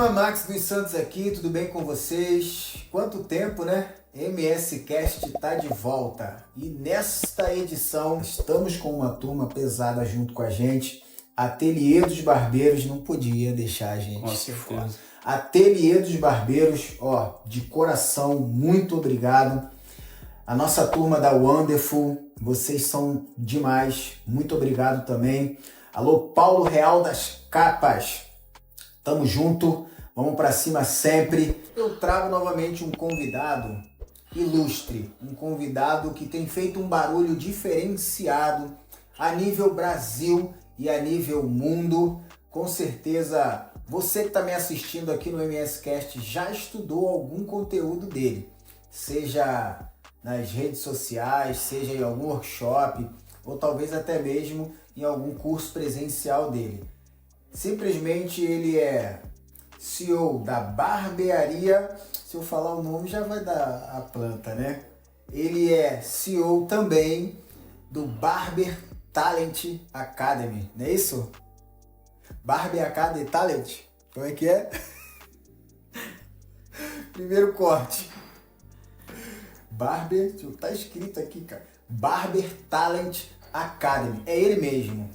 turma, Max dos Santos aqui, tudo bem com vocês? Quanto tempo, né? MS Cast tá de volta e nesta edição estamos com uma turma pesada junto com a gente. Ateliê dos Barbeiros não podia deixar a gente Com certeza. Ateliê dos Barbeiros, ó, de coração, muito obrigado. A nossa turma da Wonderful, vocês são demais, muito obrigado também. Alô, Paulo Real das Capas, tamo junto, vamos pra cima sempre. Eu trago novamente um convidado ilustre, um convidado que tem feito um barulho diferenciado a nível Brasil e a nível mundo. Com certeza, você que está me assistindo aqui no MS Cast já estudou algum conteúdo dele, seja nas redes sociais, seja em algum workshop, ou talvez até mesmo em algum curso presencial dele. Simplesmente ele é CEO da barbearia, se eu falar o nome já vai dar a planta, né? Ele é CEO também do Barber Talent Academy, não é isso? Barber Academy Talent? Como é que é? Primeiro corte. Barber, tá escrito aqui, cara. Barber Talent Academy. É ele mesmo.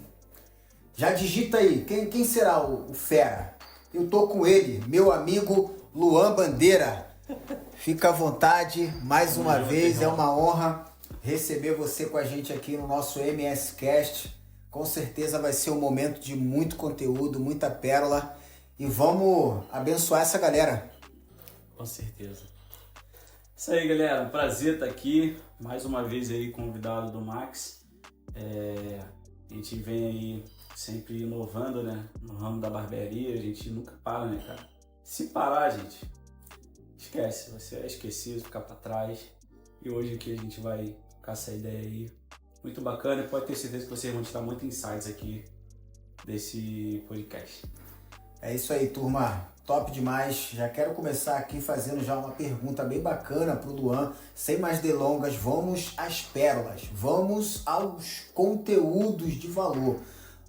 Já digita aí, quem será o fera? Eu tô com ele, meu amigo Luan Bandeira. Fica à vontade, mais uma vez, é uma honra receber você com a gente aqui no nosso MS Cast. Com certeza vai ser um momento de muito conteúdo, muita pérola. E vamos abençoar essa galera. Com certeza. Isso aí, galera. Um prazer estar aqui. Mais uma vez aí convidado do Max. A gente vem aí sempre inovando, né? No ramo da barbearia. A gente nunca para, né, cara? Se parar, gente, esquece. Você é esquecido, ficar para trás. E hoje aqui a gente vai ficar essa ideia aí. Muito bacana. Pode ter certeza que vocês vão tirar muitos insights aqui desse podcast. É isso aí, turma. Top demais. Já quero começar aqui fazendo já uma pergunta bem bacana pro Luan. Sem mais delongas, vamos às pérolas. Vamos aos conteúdos de valor.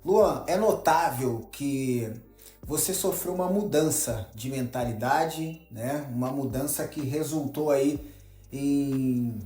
Luan, é notável que você sofreu uma mudança de mentalidade, né? Uma mudança que resultou aí em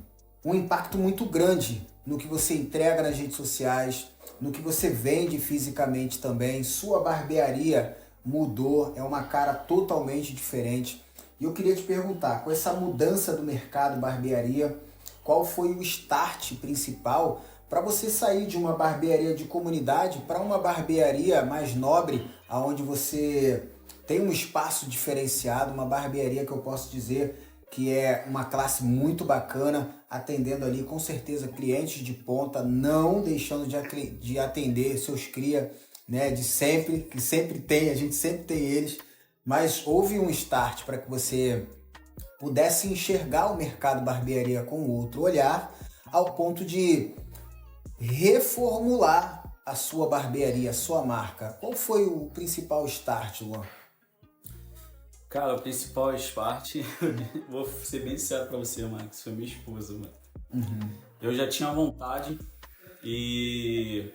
um impacto muito grande no que você entrega nas redes sociais, no que você vende fisicamente também. Sua barbearia mudou, é uma cara totalmente diferente. E eu queria te perguntar, com essa mudança do mercado barbearia, qual foi o start principal para você sair de uma barbearia de comunidade para uma barbearia mais nobre, onde você tem um espaço diferenciado, uma barbearia que eu posso dizer que é uma classe muito bacana, atendendo ali com certeza clientes de ponta, não deixando de atender seus cria, né, de sempre, que sempre tem, a gente sempre tem eles, mas houve um start para que você pudesse enxergar o mercado barbearia com outro olhar, ao ponto de reformular a sua barbearia, a sua marca. Qual foi o principal start, Luan? Cara, o principal start, vou ser bem sincero pra você, Max, foi minha esposa, mano. Uhum. Eu já tinha vontade e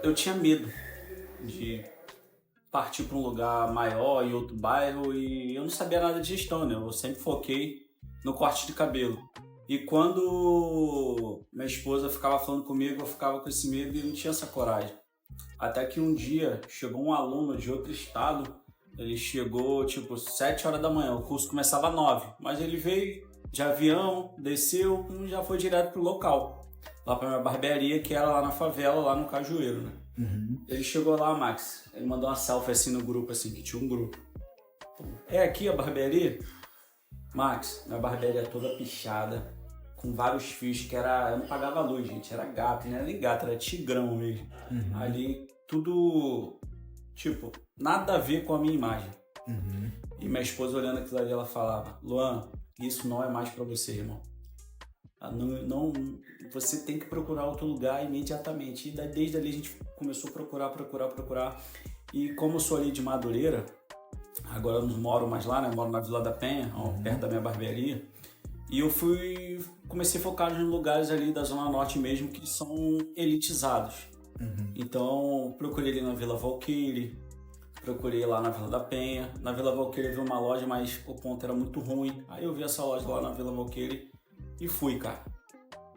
eu tinha medo de partir para um lugar maior em outro bairro e eu não sabia nada de gestão, né? Eu sempre foquei no corte de cabelo. E quando minha esposa ficava falando comigo, eu ficava com esse medo e não tinha essa coragem. Até que um dia chegou um aluno de outro estado, ele chegou tipo 7 horas da manhã, o curso começava às 9, mas ele veio de avião, desceu e já foi direto pro local. Lá pra minha barbearia, que era lá na favela, lá no Cajueiro, né? Uhum. Ele chegou lá, Max, ele mandou uma selfie assim no grupo, assim, que tinha um grupo. É aqui a barbearia? Max, minha barbearia toda pichada, com vários fios, que era... Eu não pagava luz, gente, era gato, não era nem gato, era tigrão mesmo. Uhum. Ali, tudo, tipo, nada a ver com a minha imagem. Uhum. E minha esposa olhando aquilo ali, ela falava, Luan, isso não é mais pra você, irmão. Não, você tem que procurar outro lugar imediatamente. E desde ali a gente começou a procurar. E como eu sou ali de Madureira, agora eu não moro mais lá, né? Eu moro na Vila da Penha, perto da minha barbearia. E eu comecei a focar nos lugares ali da Zona Norte mesmo que são elitizados. Então procurei ali na Vila Valqueire, procurei lá na Vila da Penha. Na Vila Valqueira eu vi uma loja, mas o ponto era muito ruim. Aí eu vi essa loja lá na Vila Valqueira e fui, cara.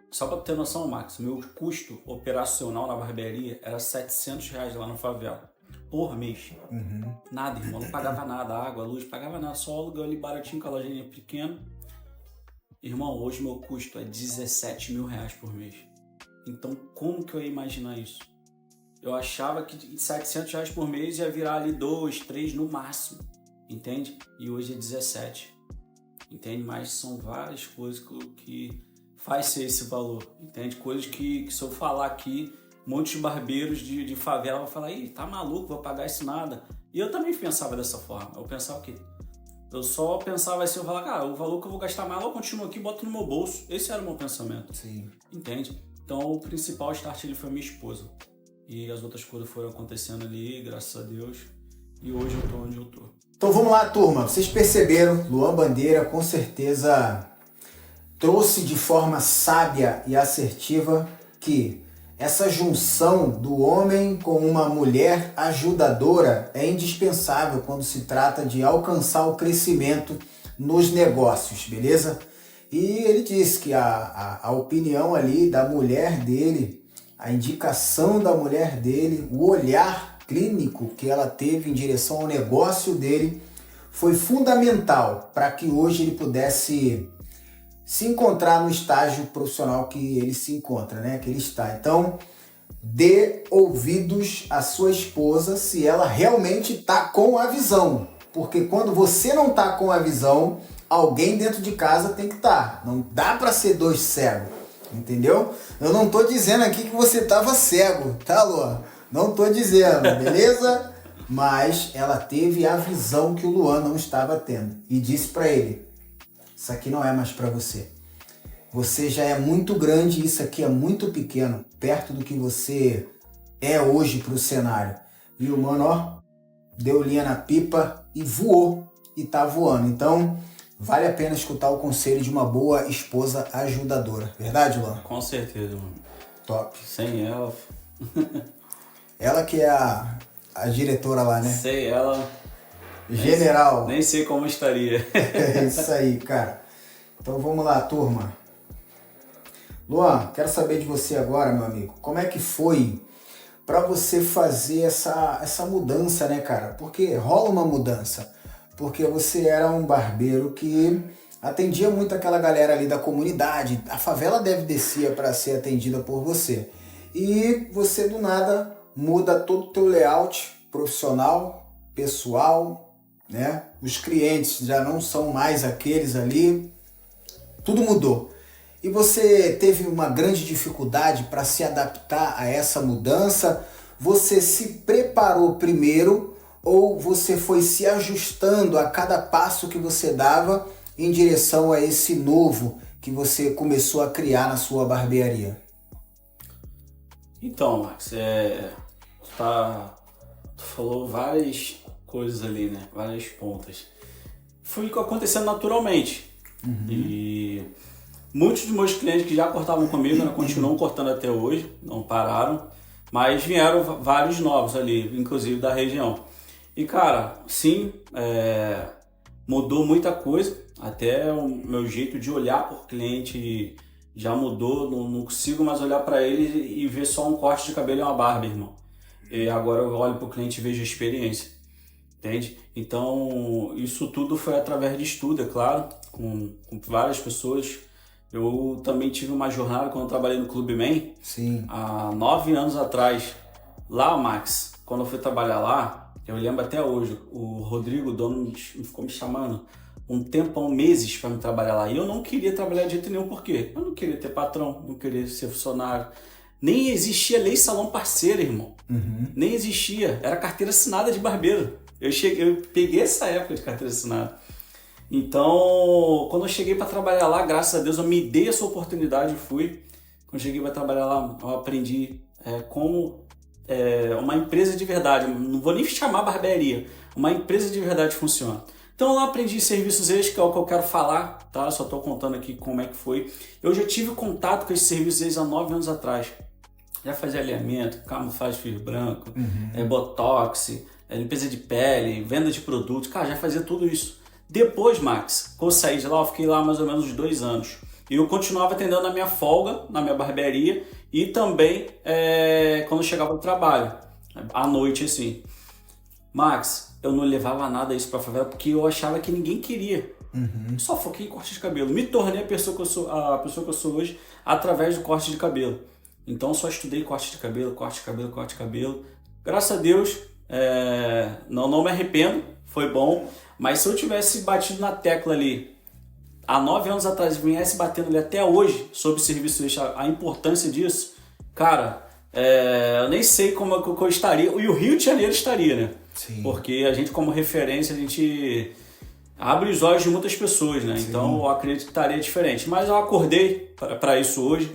Só pra ter noção, Max, meu custo operacional na barbearia era R$700 lá na favela. Por mês. Nada, irmão. Não pagava nada. Água, luz, pagava nada. Só aluguel ali baratinho com a lojinha pequena. Irmão, hoje meu custo é R$17 mil por mês. Então, como que eu ia imaginar isso? Eu achava que R$700 por mês ia virar ali 2, 3 no máximo, entende? E hoje é 17, entende? Mas são várias coisas que faz ser esse valor, entende? Coisas que se eu falar aqui, muitos barbeiros de favela vão falar, ih, tá maluco, vou pagar isso nada. E eu também pensava dessa forma, eu pensava que... Eu só pensava assim, eu falava, cara, o valor que eu vou gastar mais, eu continuo aqui e boto no meu bolso. Esse era o meu pensamento. Sim. Entende? Então, o principal start ali foi minha esposa. E as outras coisas foram acontecendo ali, graças a Deus. E hoje eu tô onde eu tô. Então vamos lá, turma. Vocês perceberam, Luan Bandeira com certeza trouxe de forma sábia e assertiva que essa junção do homem com uma mulher ajudadora é indispensável quando se trata de alcançar o crescimento nos negócios, beleza? E ele disse que a opinião ali da mulher dele, a indicação da mulher dele, o olhar clínico que ela teve em direção ao negócio dele foi fundamental para que hoje ele pudesse se encontrar no estágio profissional que ele se encontra, né? Que ele está. Então, dê ouvidos à sua esposa se ela realmente está com a visão. Porque quando você não está com a visão, alguém dentro de casa tem que estar. Não dá para ser dois cegos, entendeu? Eu não estou dizendo aqui que você estava cego, tá, Luan? Não estou dizendo, beleza? Mas ela teve a visão que o Luan não estava tendo. E disse para ele, isso aqui não é mais para você. Você já é muito grande e isso aqui é muito pequeno, perto do que você é hoje para o cenário. E o mano, ó, deu linha na pipa e voou. E tá voando. Então, vale a pena escutar o conselho de uma boa esposa ajudadora. Verdade, Luan? Com certeza, mano. Top. Sem ela... Ela que é a diretora lá, né? Sem ela... General. Nem sei como estaria. É isso aí, cara. Então vamos lá, turma. Luan, quero saber de você agora, meu amigo. Como é que foi para você fazer essa mudança, né, cara? Porque rola uma mudança. Porque você era um barbeiro que atendia muito aquela galera ali da comunidade. A favela deve descer para ser atendida por você. E você, do nada, muda todo o teu layout profissional, pessoal, né? Os clientes já não são mais aqueles ali, tudo mudou. E você teve uma grande dificuldade para se adaptar a essa mudança? Você se preparou primeiro ou você foi se ajustando a cada passo que você dava em direção a esse novo que você começou a criar na sua barbearia? Então, Max, tu falou várias coisas ali, né? Várias pontas. Foi acontecendo naturalmente. E muitos dos meus clientes que já cortavam comigo, né, continuam cortando até hoje, não pararam. Mas vieram vários novos ali, inclusive da região. E, cara, sim, mudou muita coisa. Até o meu jeito de olhar por cliente já mudou. Não consigo mais olhar para ele e ver só um corte de cabelo e uma barba, irmão. E agora eu olho pro cliente e vejo a experiência. Entende? Então, isso tudo foi através de estudo, é claro, com várias pessoas. Eu também tive uma jornada quando eu trabalhei no Clube Man. Sim. Há 9 anos atrás. Lá, Max, quando eu fui trabalhar lá, eu lembro até hoje, o Rodrigo, o dono, ficou me chamando um tempão, meses para me trabalhar lá. E eu não queria trabalhar de jeito nenhum, por quê? Eu não queria ter patrão, não queria ser funcionário. Nem existia lei salão parceiro, irmão. Nem existia. Era carteira assinada de barbeiro. Eu peguei essa época de carteira assinada. Então, quando eu cheguei para trabalhar lá, graças a Deus, eu me dei essa oportunidade e fui. Quando eu cheguei para trabalhar lá, eu aprendi como uma empresa de verdade, não vou nem chamar barbearia, uma empresa de verdade funciona. Então, lá aprendi serviços extras, que é o que eu quero falar, tá? Eu só estou contando aqui como é que foi. Eu já tive contato com esses serviços extras há 9 anos atrás. Já fazia alinhamento, camuflagem de fio branco, botox, limpeza de pele, venda de produtos, cara, já fazia tudo isso. Depois, Max, quando eu saí de lá, eu fiquei lá mais ou menos uns 2 anos. E eu continuava atendendo na minha folga, na minha barbearia, e também quando eu chegava do trabalho, à noite assim. Max, eu não levava nada isso pra favela porque eu achava que ninguém queria. Só foquei em corte de cabelo. Me tornei a pessoa que eu sou hoje através do corte de cabelo. Então só estudei corte de cabelo, corte de cabelo, corte de cabelo. Graças a Deus, não me arrependo, foi bom. Mas se eu tivesse batido na tecla ali há 9 anos atrás e viesse batendo ali até hoje sobre serviço extra, a importância disso, cara, eu nem sei como eu estaria, e o Rio de Janeiro estaria, né? Sim. Porque a gente, como referência, a gente abre os olhos de muitas pessoas, né? Sim. Então eu acredito que estaria diferente. Mas eu acordei para isso hoje.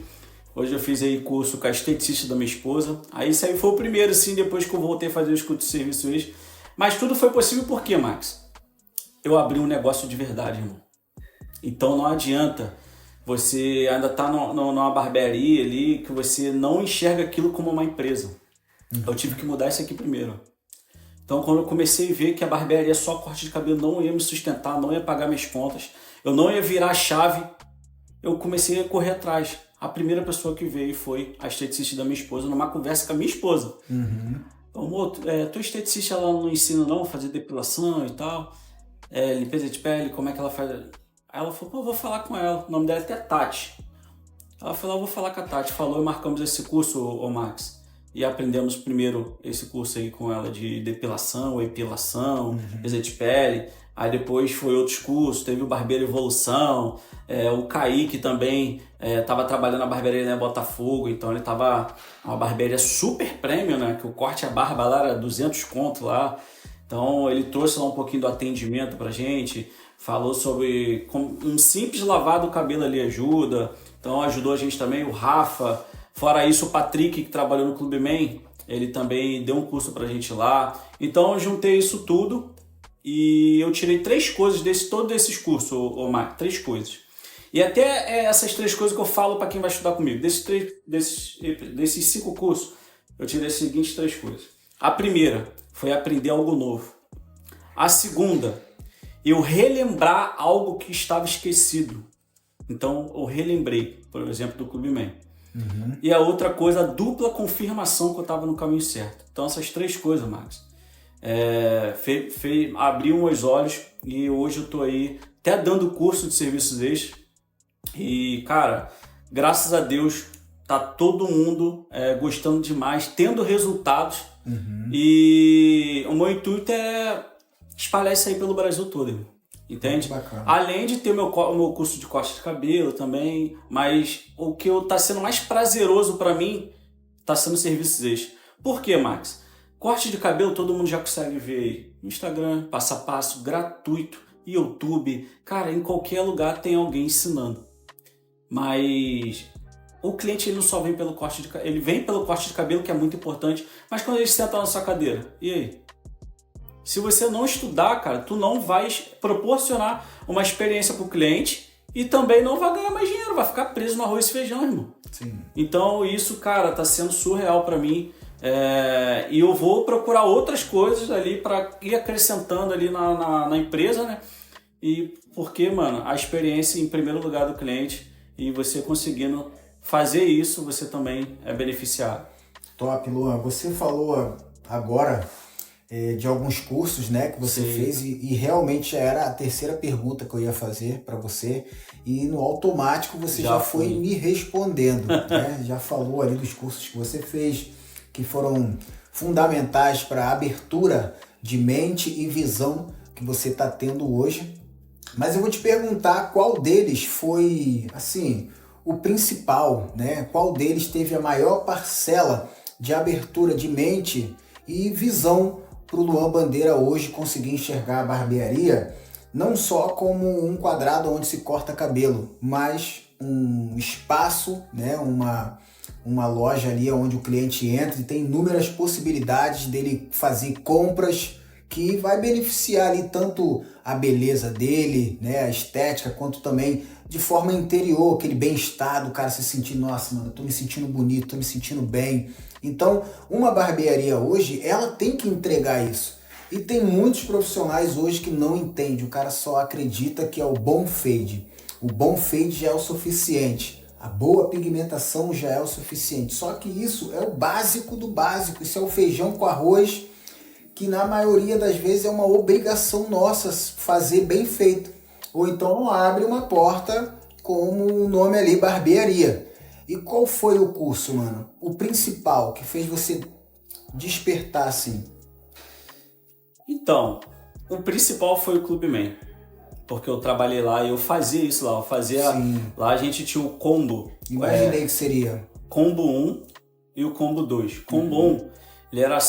Hoje eu fiz aí curso com a esteticista da minha esposa. Aí isso aí foi o primeiro, assim, depois que eu voltei a fazer o curso de serviço extra. Mas tudo foi possível por quê, Max? Eu abri um negócio de verdade, irmão. Então não adianta você ainda tá numa barbearia ali que você não enxerga aquilo como uma empresa. Eu tive que mudar isso aqui primeiro. Então quando eu comecei a ver que a barbearia só corte de cabelo não ia me sustentar, não ia pagar minhas contas, eu não ia virar a chave, eu comecei a correr atrás. A primeira pessoa que veio foi a esteticista da minha esposa, numa conversa com a minha esposa. Amor, tua esteticista ela não ensina não a fazer depilação e tal, limpeza de pele, como é que ela faz? Aí ela falou, pô, eu vou falar com ela, o nome dela é até Tati. Ela falou, eu vou falar com a Tati, falou e marcamos esse curso, ô Max. E aprendemos primeiro esse curso aí com ela de depilação, epilação, limpeza de pele. Aí depois foi outros cursos, teve o Barbeiro Evolução, o Kaique também estava trabalhando na barbearia em Botafogo, então ele estava uma barbearia super premium, né? Que o corte a barba lá era 200 conto lá. Então ele trouxe lá um pouquinho do atendimento pra gente, falou sobre como um simples lavado do cabelo ali ajuda, então ajudou a gente também, o Rafa. Fora isso, o Patrick, que trabalhou no Clube Man, ele também deu um curso pra gente lá. Então eu juntei isso tudo e eu tirei 3 coisas todos esses cursos, Marco, 3 coisas. E até essas 3 coisas que eu falo para quem vai estudar comigo. Desses 5 cursos, eu tirei as seguintes 3 coisas. A primeira foi aprender algo novo. A segunda, eu relembrar algo que estava esquecido. Então eu relembrei, por exemplo, do Clube Man. E a outra coisa, a dupla confirmação que eu estava no caminho certo. Então essas 3 coisas, Max, abriu meus olhos e hoje eu tô aí até dando curso de serviços extras. E cara, graças a Deus tá todo mundo gostando demais, tendo resultados. E o meu intuito é espalhar isso aí pelo Brasil todo, irmão. Entende? Além de ter o meu curso de corte de cabelo também, mas o que tá sendo mais prazeroso para mim tá sendo serviços extras. Por quê, Max? Corte de cabelo todo mundo já consegue ver aí. Instagram, passo a passo, gratuito, YouTube, cara, em qualquer lugar tem alguém ensinando. Mas o cliente ele não só vem pelo corte de cabelo, ele vem pelo corte de cabelo, que é muito importante, mas quando ele senta na sua cadeira, e aí? Se você não estudar, cara, tu não vai proporcionar uma experiência para o cliente e também não vai ganhar mais dinheiro, vai ficar preso no arroz e feijão, irmão. Sim. Então isso, cara, tá sendo surreal para mim. E eu vou procurar outras coisas ali para ir acrescentando ali na empresa, né? E porque, mano, a experiência em primeiro lugar do cliente e você conseguindo fazer isso, você também é beneficiado. Top, Luan. Você falou agora de alguns cursos, né, que você fez e realmente era a terceira pergunta que eu ia fazer para você e no automático você já foi me respondendo, né? Já falou ali dos cursos que você fez, que foram fundamentais para a abertura de mente e visão que você está tendo hoje. Mas eu vou te perguntar qual deles foi, assim, o principal, né? Qual deles teve a maior parcela de abertura de mente e visão para o Luan Bandeira hoje conseguir enxergar a barbearia não só como um quadrado onde se corta cabelo, mas um espaço, né? Uma loja ali onde o cliente entra e tem inúmeras possibilidades dele fazer compras que vai beneficiar ali tanto a beleza dele, né, a estética, quanto também de forma interior, aquele bem-estar do cara se sentir, nossa, mano, eu tô me sentindo bonito, tô me sentindo bem. Então, uma barbearia hoje, ela tem que entregar isso. E tem muitos profissionais hoje que não entendem, o cara só acredita que é o bom fade. O bom fade já é o suficiente. A boa pigmentação já é o suficiente. Só que isso é o básico do básico. Isso é o feijão com arroz, que na maioria das vezes é uma obrigação nossa fazer bem feito. Ou então abre uma porta como o nome ali, barbearia. E qual foi o curso, mano? O principal que fez você despertar assim? Então, o principal foi o Clube Man. Porque eu trabalhei lá e eu fazia isso lá. Lá a gente tinha o combo. Imaginei que seria. Combo 1 e o combo 2. Combo 1, ele era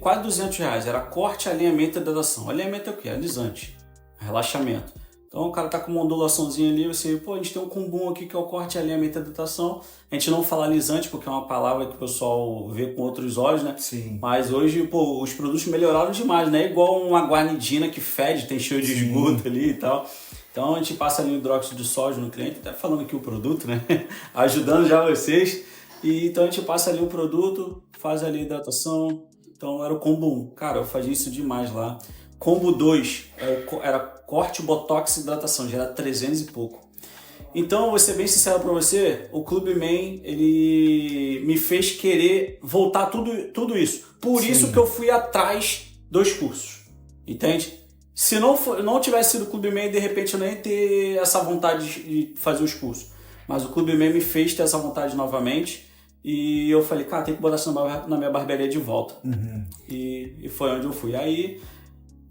quase 200 reais. Era corte, alinhamento e hidratação. Alinhamento é o quê? Alisante. Relaxamento. Então o cara tá com uma ondulaçãozinha ali, você, a gente tem um combo 1 aqui que é o corte, alinhamento e hidratação. A gente não fala alisante porque é uma palavra que o pessoal vê com outros olhos, né? Sim. Mas hoje, os produtos melhoraram demais, né? Igual uma guarnidina que fede, tem cheio de esgoto ali e tal. Então a gente passa ali o hidróxido de sódio no cliente, até falando aqui o produto, né? Ajudando já vocês. E então a gente passa ali o produto, faz ali a hidratação. Então era o combo 1. Cara, eu fazia isso demais lá. Combo 2 era corte, botox e hidratação, já era 300 e pouco. Então, vou ser bem sincero para você, o Clube Man, ele me fez querer voltar tudo isso. Por isso que eu fui atrás dos cursos, entende? Se não tivesse sido o Clube Man, de repente eu nem ia ter essa vontade de fazer os cursos. Mas o Clube Man me fez ter essa vontade novamente. E eu falei, cara, tem que botar isso na minha barbearia de volta. E foi onde eu fui. Aí,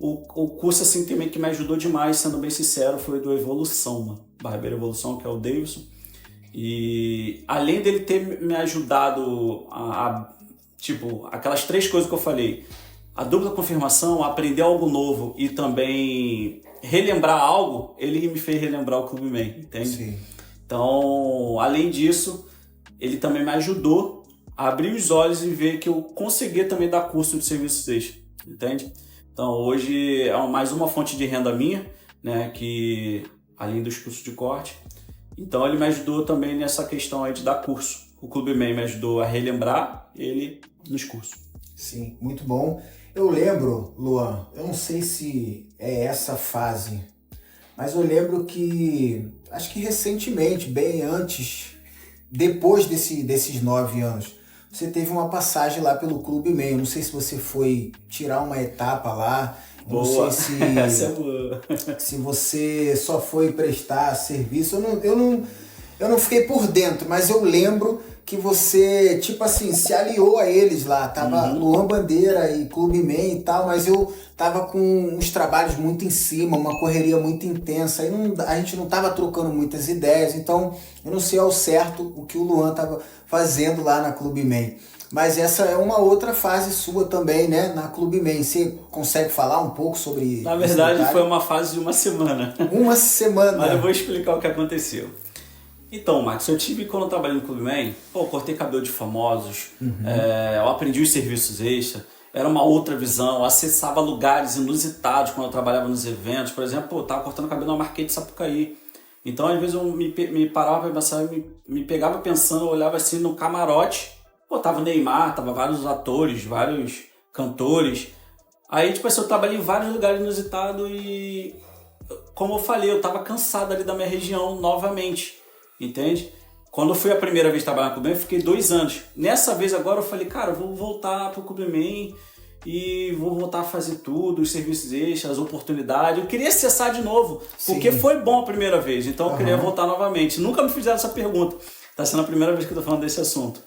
o curso assim também que me ajudou demais, sendo bem sincero, foi do Evolução, mano. Barbeiro Evolução, que é o Davidson. E além dele ter me ajudado tipo, aquelas 3 coisas que eu falei, a dupla confirmação, aprender algo novo e também relembrar algo, ele me fez relembrar o Clube Man, entende? Sim. Então, além disso, ele também me ajudou a abrir os olhos e ver que eu conseguia também dar curso de serviços extras, entende? Então, hoje é mais uma fonte de renda minha, né, que além dos cursos de corte. Então, ele me ajudou também nessa questão aí de dar curso. O Clube Man me ajudou a relembrar ele nos cursos. Sim, muito bom. Eu lembro, Luan, eu não sei se é essa fase, mas eu lembro que, acho que recentemente, bem antes, depois desses 9 anos, você teve uma passagem lá pelo Clube Man. Eu não sei se você foi tirar uma etapa lá. Eu não sei se, essa é boa. Se você só foi prestar serviço. Eu não fiquei por dentro, mas eu lembro que você, tipo assim, se aliou a eles lá. Tava Luan Bandeira e Clube Man e tal, mas eu tava com uns trabalhos muito em cima, uma correria muito intensa. Aí a gente não tava trocando muitas ideias, então eu não sei ao certo o que o Luan tava fazendo lá na Clube Man. Mas essa é uma outra fase sua também, né, na Clube Man. Você consegue falar um pouco sobre... Na verdade, foi uma fase de uma semana. Uma semana. Mas eu vou explicar o que aconteceu. Então, Max, quando eu trabalhei no Clube Man, cortei cabelo de famosos, eu aprendi os serviços extras, era uma outra visão, eu acessava lugares inusitados quando eu trabalhava nos eventos. Por exemplo, eu tava cortando cabelo na Marquês de Sapucaí. Então, às vezes, eu me parava pra pensar, me pegava pensando, eu olhava assim no camarote, tava o Neymar, tava vários atores, vários cantores. Aí, tipo assim, eu trabalhei em vários lugares inusitados e, como eu falei, eu tava cansado ali da minha região novamente, entende? Quando eu fui a primeira vez trabalhar no Clube Man, eu fiquei 2 anos. Nessa vez agora eu falei, cara, eu vou voltar pro Clube Man e vou voltar a fazer tudo, os serviços extras, as oportunidades. Eu queria acessar de novo, porque foi bom a primeira vez, então eu queria voltar novamente. Nunca me fizeram essa pergunta, tá sendo a primeira vez que eu tô falando desse assunto.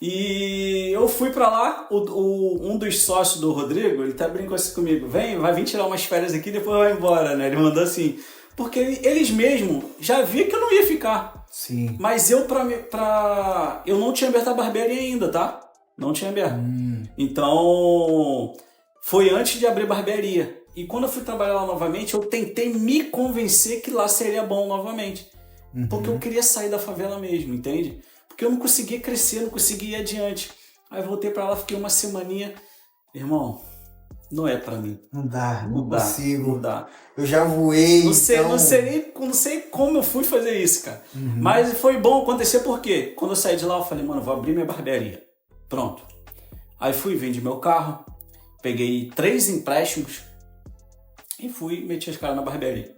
E eu fui pra lá, um dos sócios do Rodrigo, ele até brincou assim comigo, vai vir tirar umas férias aqui e depois vai embora, né? Ele mandou assim, porque eles mesmos já viam que eu não ia ficar. Sim. Mas eu não tinha aberto a barbearia ainda, tá? Não tinha aberto. Então, foi antes de abrir barbearia. E quando eu fui trabalhar lá novamente, eu tentei me convencer que lá seria bom novamente. Porque eu queria sair da favela mesmo, entende? Porque eu não conseguia crescer, não conseguia ir adiante. Aí voltei pra lá, fiquei uma semaninha. Irmão, não é pra mim. Não dá, não consigo. Não dá. Eu já voei, não sei como eu fui fazer isso, cara. Mas foi bom acontecer porque quando eu saí de lá, eu falei, mano, vou abrir minha barbearia. Pronto. Aí fui, vendi meu carro. peguei 3 empréstimos e meti as caras na barbearia.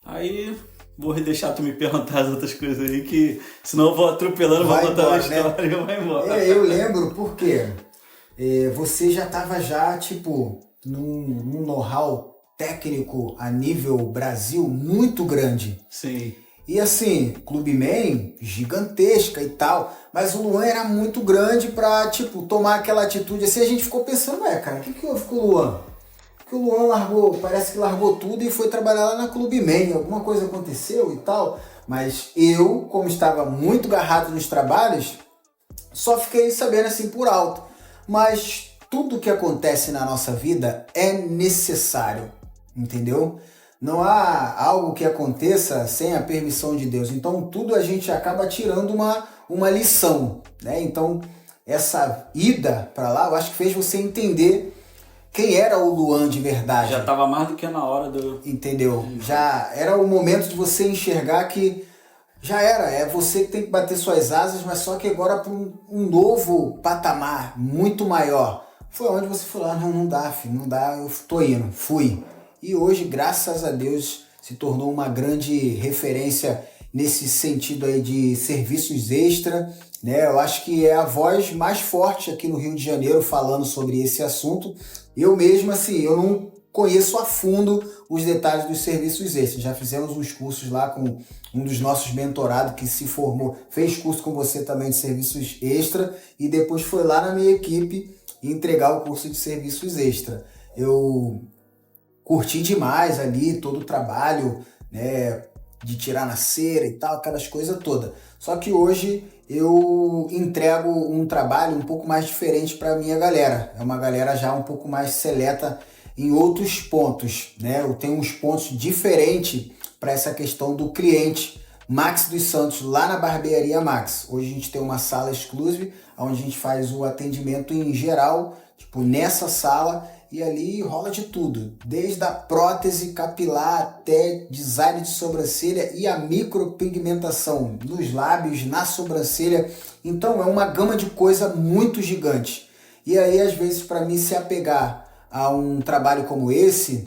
Aí vou deixar tu me perguntar as outras coisas aí, que senão eu vou atropelando, vou contar uma história e vai embora. Eu lembro porque você já estava tipo, num know-how técnico a nível Brasil muito grande. Sim. E assim, Clubman, gigantesca e tal, mas o Luan era muito grande pra, tipo, tomar aquela atitude assim. A gente ficou pensando, cara, o que houve com o Luan? Que o Luan parece que largou tudo e foi trabalhar lá na Clubman, alguma coisa aconteceu e tal. Mas eu, como estava muito agarrado nos trabalhos, só fiquei sabendo assim por alto. Mas tudo que acontece na nossa vida é necessário, entendeu? Não há algo que aconteça sem a permissão de Deus. Então tudo a gente acaba tirando uma lição, né? Então essa ida para lá, eu acho que fez você entender quem era o Luan de verdade. Já estava mais do que na hora do... Entendeu? Já era o momento de você enxergar que já era. É você que tem que bater suas asas, mas só que agora para um novo patamar muito maior. Foi onde você falou, não dá, filho, não dá, eu tô indo, fui. E hoje, graças a Deus, se tornou uma grande referência nesse sentido aí de serviços extra, né? Eu acho que é a voz mais forte aqui no Rio de Janeiro falando sobre esse assunto. Eu mesmo, assim, eu não conheço a fundo os detalhes dos serviços extras. Já fizemos uns cursos lá com um dos nossos mentorados que se formou, fez curso com você também de serviços extra e depois foi lá na minha equipe entregar o curso de serviços extra. Eu curti demais ali todo o trabalho, né, de tirar na cera e tal, aquelas coisas todas. Só que hoje eu entrego um trabalho um pouco mais diferente para a minha galera. É uma galera já um pouco mais seleta em outros pontos, né? Eu tenho uns pontos diferentes para essa questão do cliente. Max dos Santos, lá na Barbearia Max. Hoje a gente tem uma sala exclusive, onde a gente faz o atendimento em geral, tipo nessa sala, e ali rola de tudo, desde a prótese capilar até design de sobrancelha e a micropigmentação nos lábios, na sobrancelha. Então é uma gama de coisa muito gigante. E aí às vezes para mim se apegar a um trabalho como esse,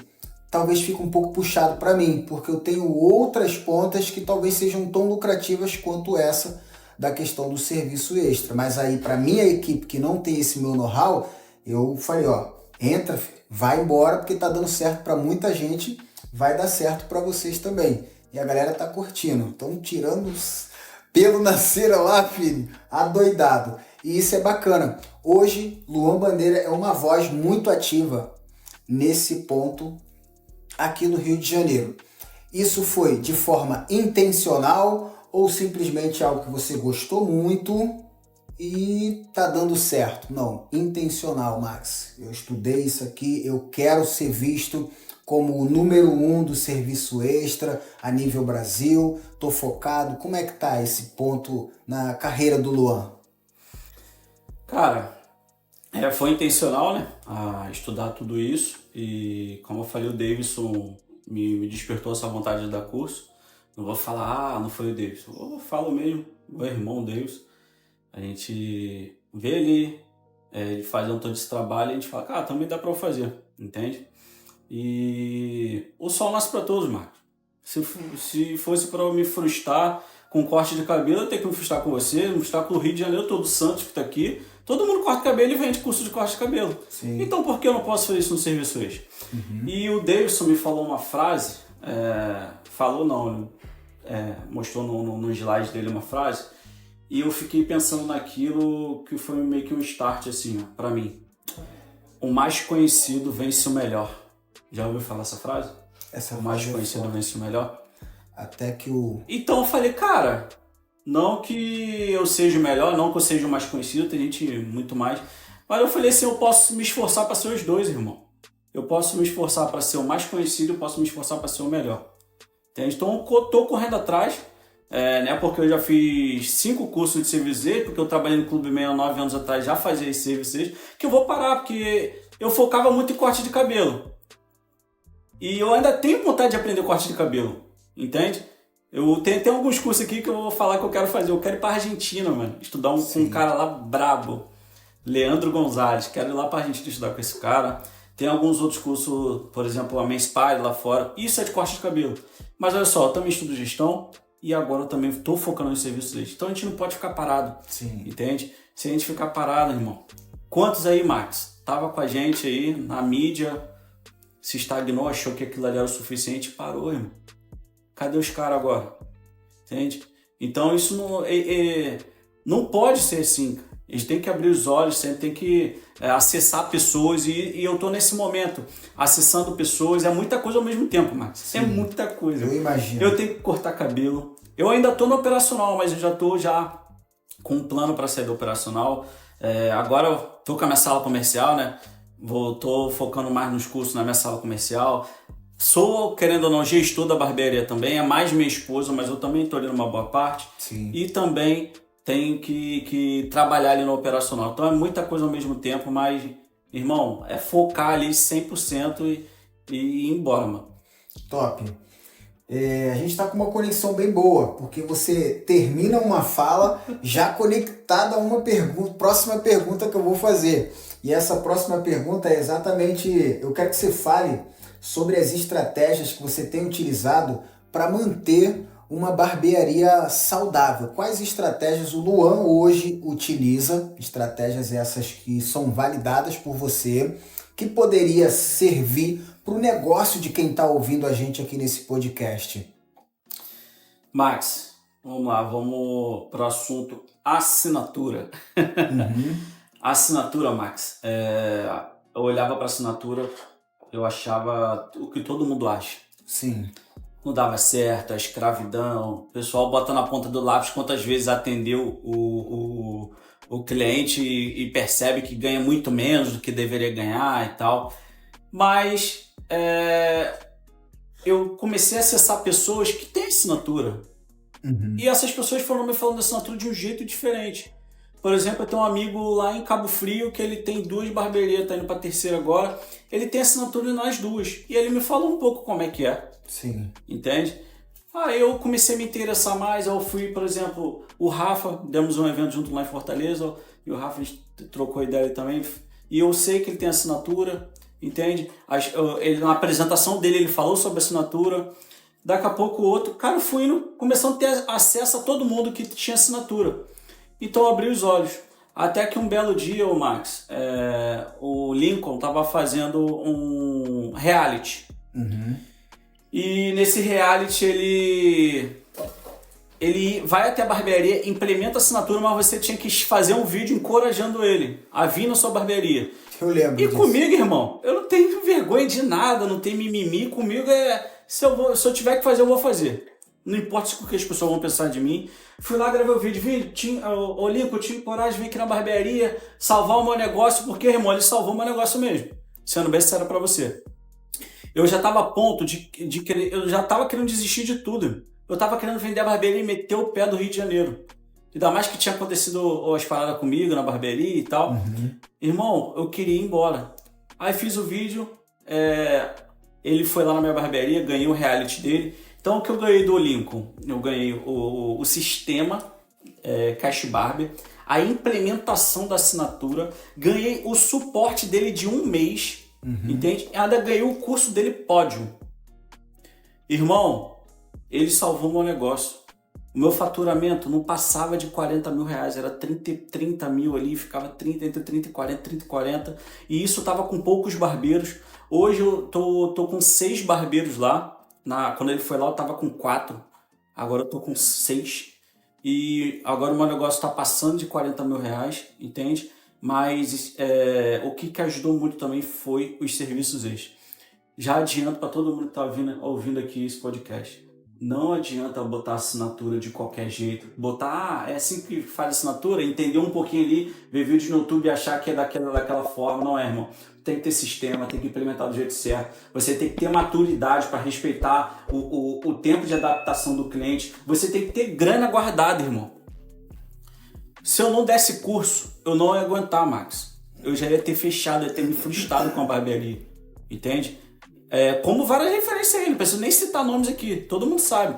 talvez fique um pouco puxado para mim, porque eu tenho outras pontas que talvez sejam tão lucrativas quanto essa da questão do serviço extra. Mas aí para minha equipe que não tem esse meu know-how, eu falei, entra, vai embora, porque tá dando certo para muita gente, vai dar certo para vocês também. E a galera tá curtindo, estão tirando pelo na cera lá, filho, adoidado. E isso é bacana. Hoje, Luan Bandeira é uma voz muito ativa nesse ponto aqui no Rio de Janeiro. Isso foi de forma intencional ou simplesmente algo que você gostou muito e tá dando certo? Não, intencional, Max. Eu estudei isso aqui, eu quero ser visto como o número 1 do serviço extra a nível Brasil, tô focado. Como é que tá esse ponto na carreira do Luan? Cara, foi intencional, né, a estudar tudo isso, e como eu falei, o Davidson me despertou essa vontade de dar curso. Não vou falar, não foi o Davidson, eu falo mesmo, meu irmão Davidson. A gente vê ali, ele fazendo todo esse trabalho, e a gente fala, cara, também dá pra eu fazer, entende? E o sol nasce pra todos, Marcos. Se fosse pra eu me frustrar com corte de cabelo, eu tenho que me frustrar com você, me frustrar com o Rio de Janeiro, todo Santos que tá aqui. Todo mundo corta cabelo e vende curso de corte de cabelo. Sim. Então por que eu não posso fazer isso no serviço extra? Uhum. E o Davidson me falou uma frase, mostrou no slide dele uma frase, e eu fiquei pensando naquilo que foi meio que um start assim, pra mim. O mais conhecido vence o melhor. Já ouviu falar essa frase? O mais conhecido vence o melhor. Até que o... Então eu falei, cara, não que eu seja o melhor, não que eu seja o mais conhecido, tem gente muito mais. Mas eu falei assim, eu posso me esforçar para ser os dois, irmão. Eu posso me esforçar para ser o mais conhecido, eu posso me esforçar para ser o melhor. Entende? Então eu tô correndo atrás, né? Porque eu já fiz 5 cursos de serviço extra, porque eu trabalhei no Clube 9 anos atrás, já fazia esse serviço extra, que eu vou parar, porque eu focava muito em corte de cabelo. E eu ainda tenho vontade de aprender corte de cabelo, entende? Eu tenho alguns cursos aqui que eu vou falar que eu quero fazer. Eu quero ir pra Argentina, mano, estudar com um cara lá brabo. Leandro Gonzalez. Quero ir lá pra gente estudar com esse cara. Tem alguns outros cursos, por exemplo, a Men's Pile lá fora. Isso é de corte de cabelo. Mas olha só, eu também estudo gestão e agora eu também estou focando nos serviços deles. Então a gente não pode ficar parado. Sim. Entende? Se a gente ficar parado, irmão. Quantos aí, Max? Tava com a gente aí na mídia, se estagnou, achou que aquilo ali era o suficiente e parou, irmão. Cadê os caras agora? Entende? Então isso não pode ser assim. A gente tem que abrir os olhos, sempre tem que acessar pessoas e eu tô nesse momento acessando pessoas, é muita coisa ao mesmo tempo, Max. Sim. É muita coisa. Eu imagino. Eu tenho que cortar cabelo. Eu ainda tô no operacional, mas eu já tô com um plano para sair do operacional. Agora eu tô com a minha sala comercial, né? Tô focando mais nos cursos na minha sala comercial. Sou, querendo ou não, gestor da barbearia também. É mais minha esposa, mas eu também tô ali numa boa parte. Sim. E também tenho que trabalhar ali no operacional. Então é muita coisa ao mesmo tempo, mas, irmão, é focar ali 100% e ir embora, mano. Top. A gente está com uma conexão bem boa, porque você termina uma fala já conectada a uma próxima pergunta que eu vou fazer. E essa próxima pergunta é exatamente, eu quero que você fale sobre as estratégias que você tem utilizado para manter uma barbearia saudável. Quais estratégias o Luan hoje utiliza, estratégias essas que são validadas por você, que poderia servir para o negócio de quem está ouvindo a gente aqui nesse podcast? Max, vamos lá, vamos para o assunto assinatura. Assinatura, Max. Eu olhava para a assinatura, eu achava o que todo mundo acha. Sim. Não dava certo, a escravidão, o pessoal bota na ponta do lápis quantas vezes atendeu o cliente e percebe que ganha muito menos do que deveria ganhar e tal. Mas eu comecei a acessar pessoas que têm assinatura. E essas pessoas foram me falando da assinatura de um jeito diferente. Por exemplo, eu tenho um amigo lá em Cabo Frio que ele tem 2 barbearias, tá indo pra 3ª agora. Ele tem assinatura nas 2. E ele me falou um pouco como é que é. Sim. Entende? Eu comecei a me interessar mais. Eu fui, por exemplo, o Rafa, demos um evento junto lá em Fortaleza. E o Rafa trocou ideia também. E eu sei que ele tem assinatura. Entende? Na apresentação dele ele falou sobre assinatura. Daqui a pouco o outro. Cara, eu fui indo, começando a ter acesso a todo mundo que tinha assinatura. Então eu abri os olhos. Até que um belo dia, o Max, o Lincoln estava fazendo um reality. E nesse reality ele vai até a barbearia, implementa a assinatura, mas você tinha que fazer um vídeo encorajando ele a vir na sua barbearia. Eu lembro E disso. comigo, irmão, eu não tenho vergonha de nada, não tenho mimimi. Comigo se eu tiver que fazer, eu vou fazer. Não importa o que as pessoas vão pensar de mim. Fui lá, gravei o vídeo. Ô Lincoln, eu tive coragem de vir aqui na barbearia salvar o meu negócio, porque, irmão, ele salvou o meu negócio mesmo. Sendo bem sincero pra você. Eu já tava a ponto de querer... Eu já tava querendo desistir de tudo. Eu tava querendo vender a barbearia e meter o pé do Rio de Janeiro. Ainda mais que tinha acontecido as paradas comigo na barbearia e tal. Irmão, eu queria ir embora. Aí fiz o vídeo. Ele foi lá na minha barbearia, ganhei o reality dele. Então o que eu ganhei do Lincoln? Eu ganhei o sistema Cash Barber, a implementação da assinatura, ganhei o suporte dele de 1 mês, entende? E ainda ganhei o curso dele Pódio. Irmão, ele salvou meu negócio. O meu faturamento não passava de 40 mil reais, era 30 mil ali, ficava entre 30 e 40, 30 e 40. E isso tava com poucos barbeiros. Hoje eu tô com 6 barbeiros lá. Quando ele foi lá eu tava com 4, agora eu tô com 6 e agora o meu negócio tá passando de 40 mil reais, entende? Mas o que ajudou muito também foi os serviços extras. Já adianto para todo mundo que tá ouvindo aqui esse podcast, não adianta botar assinatura de qualquer jeito, botar, é assim que faz assinatura, entender um pouquinho ali, ver vídeo no YouTube e achar que é daquela forma, não é, irmão. Tem que ter sistema, tem que implementar do jeito certo. Você tem que ter maturidade para respeitar o tempo de adaptação do cliente. Você tem que ter grana guardada, irmão. Se eu não desse curso, eu não ia aguentar, Max. Eu já ia ter fechado, ia ter me frustrado com a barbearia. Entende? Como várias referências aí, não preciso nem citar nomes aqui, todo mundo sabe.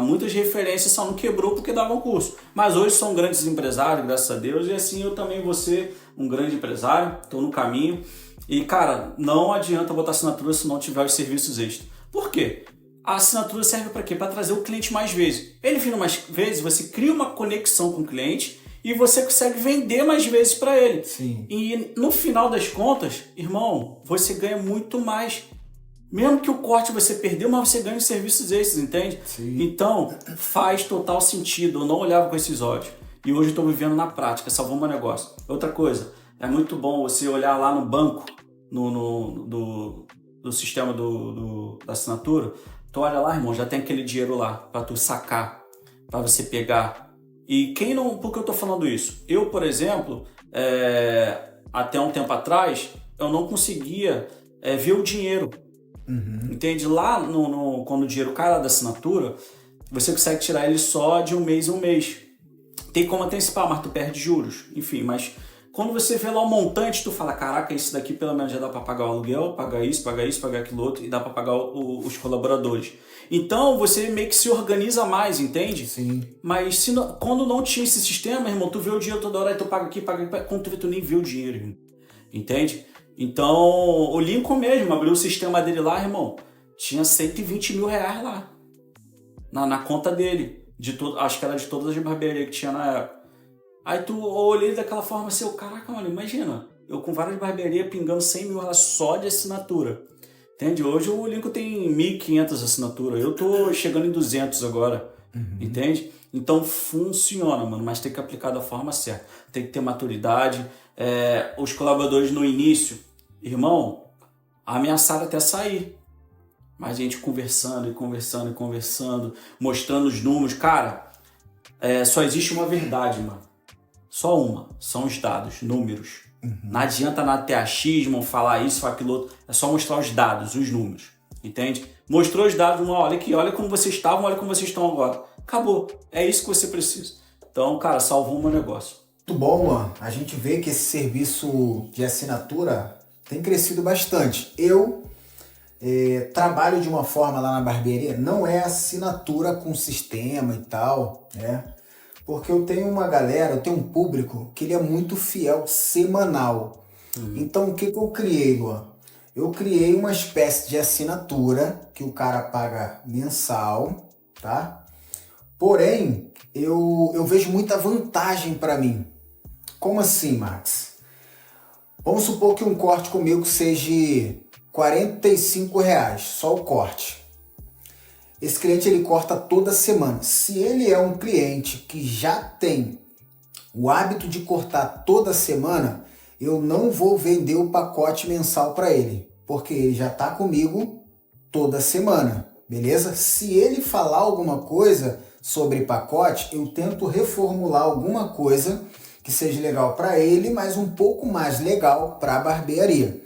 Muitas referências só não quebrou porque davam curso. Mas hoje são grandes empresários, graças a Deus, e assim eu também vou ser um grande empresário, estou no caminho. E cara, não adianta botar assinatura se não tiver os serviços extras. Por quê? A assinatura serve para quê? Para trazer o cliente mais vezes. Ele vindo mais vezes, você cria uma conexão com o cliente e você consegue vender mais vezes para ele. Sim. E no final das contas, irmão, você ganha muito mais. Mesmo que o corte você perdeu, mas você ganha os serviços extras, entende? Sim. Então, faz total sentido. Eu não olhava com esses olhos. E hoje eu estou vivendo na prática, salvou meu negócio. Outra coisa, é muito bom você olhar lá no banco, do sistema da assinatura. Tu olha lá, irmão, já tem aquele dinheiro lá para tu sacar, para você pegar. E quem não... Por que eu tô falando isso? Eu, por exemplo, até um tempo atrás, eu não conseguia ver o dinheiro. Uhum. Entende? Lá, quando o dinheiro cai lá da assinatura, você consegue tirar ele só de um mês em um mês. Tem como antecipar, mas tu perde juros. Enfim, mas quando você vê lá o montante, tu fala, caraca, isso daqui pelo menos já dá para pagar o aluguel, pagar isso, pagar aquilo outro, e dá para pagar os colaboradores. Então, você meio que se organiza mais, entende? Sim. Mas quando não tinha esse sistema, irmão, tu vê o dinheiro toda hora, e tu paga aqui, quando tu vê, tu nem vê o dinheiro, irmão. Entende? Então, o Lincoln mesmo abriu o sistema dele lá, irmão, tinha 120 mil reais lá, na conta dele. Acho que era de todas as barbearias que tinha na época. Aí tu olhei daquela forma assim, caraca, mano, imagina, eu com várias barbearias pingando 100 mil reais só de assinatura. Entende? Hoje o Lincoln tem 1.500 assinaturas, eu tô chegando em 200 agora, entende? Então funciona, mano, mas tem que aplicar da forma certa. Tem que ter maturidade. Os colaboradores no início, irmão, ameaçaram até sair. Mas a gente conversando e conversando e conversando, mostrando os números. Cara, só existe uma verdade, mano. Só uma. São os dados, números. Não adianta nada ter achismo, falar isso, falar aquilo outro. É só mostrar os dados, os números. Entende? Mostrou os dados, olha aqui, olha como vocês estavam, olha como vocês estão agora. Acabou. É isso que você precisa. Então, cara, salvou o meu negócio. Muito bom, mano. A gente vê que esse serviço de assinatura tem crescido bastante. Eu trabalho de uma forma lá na barbearia, não é assinatura com sistema e tal, né? Porque eu tenho eu tenho um público que ele é muito fiel semanal. Então o que eu criei, Luan? Eu criei uma espécie de assinatura que o cara paga mensal, tá? Porém, eu vejo muita vantagem para mim. Como assim, Max? Vamos supor que um corte comigo seja R$45, só o corte. Esse cliente ele corta toda semana. Se ele é um cliente que já tem o hábito de cortar toda semana, eu não vou vender o pacote mensal para ele, porque ele já está comigo toda semana, beleza? Se ele falar alguma coisa sobre pacote, eu tento reformular alguma coisa que seja legal para ele, mas um pouco mais legal para a barbearia.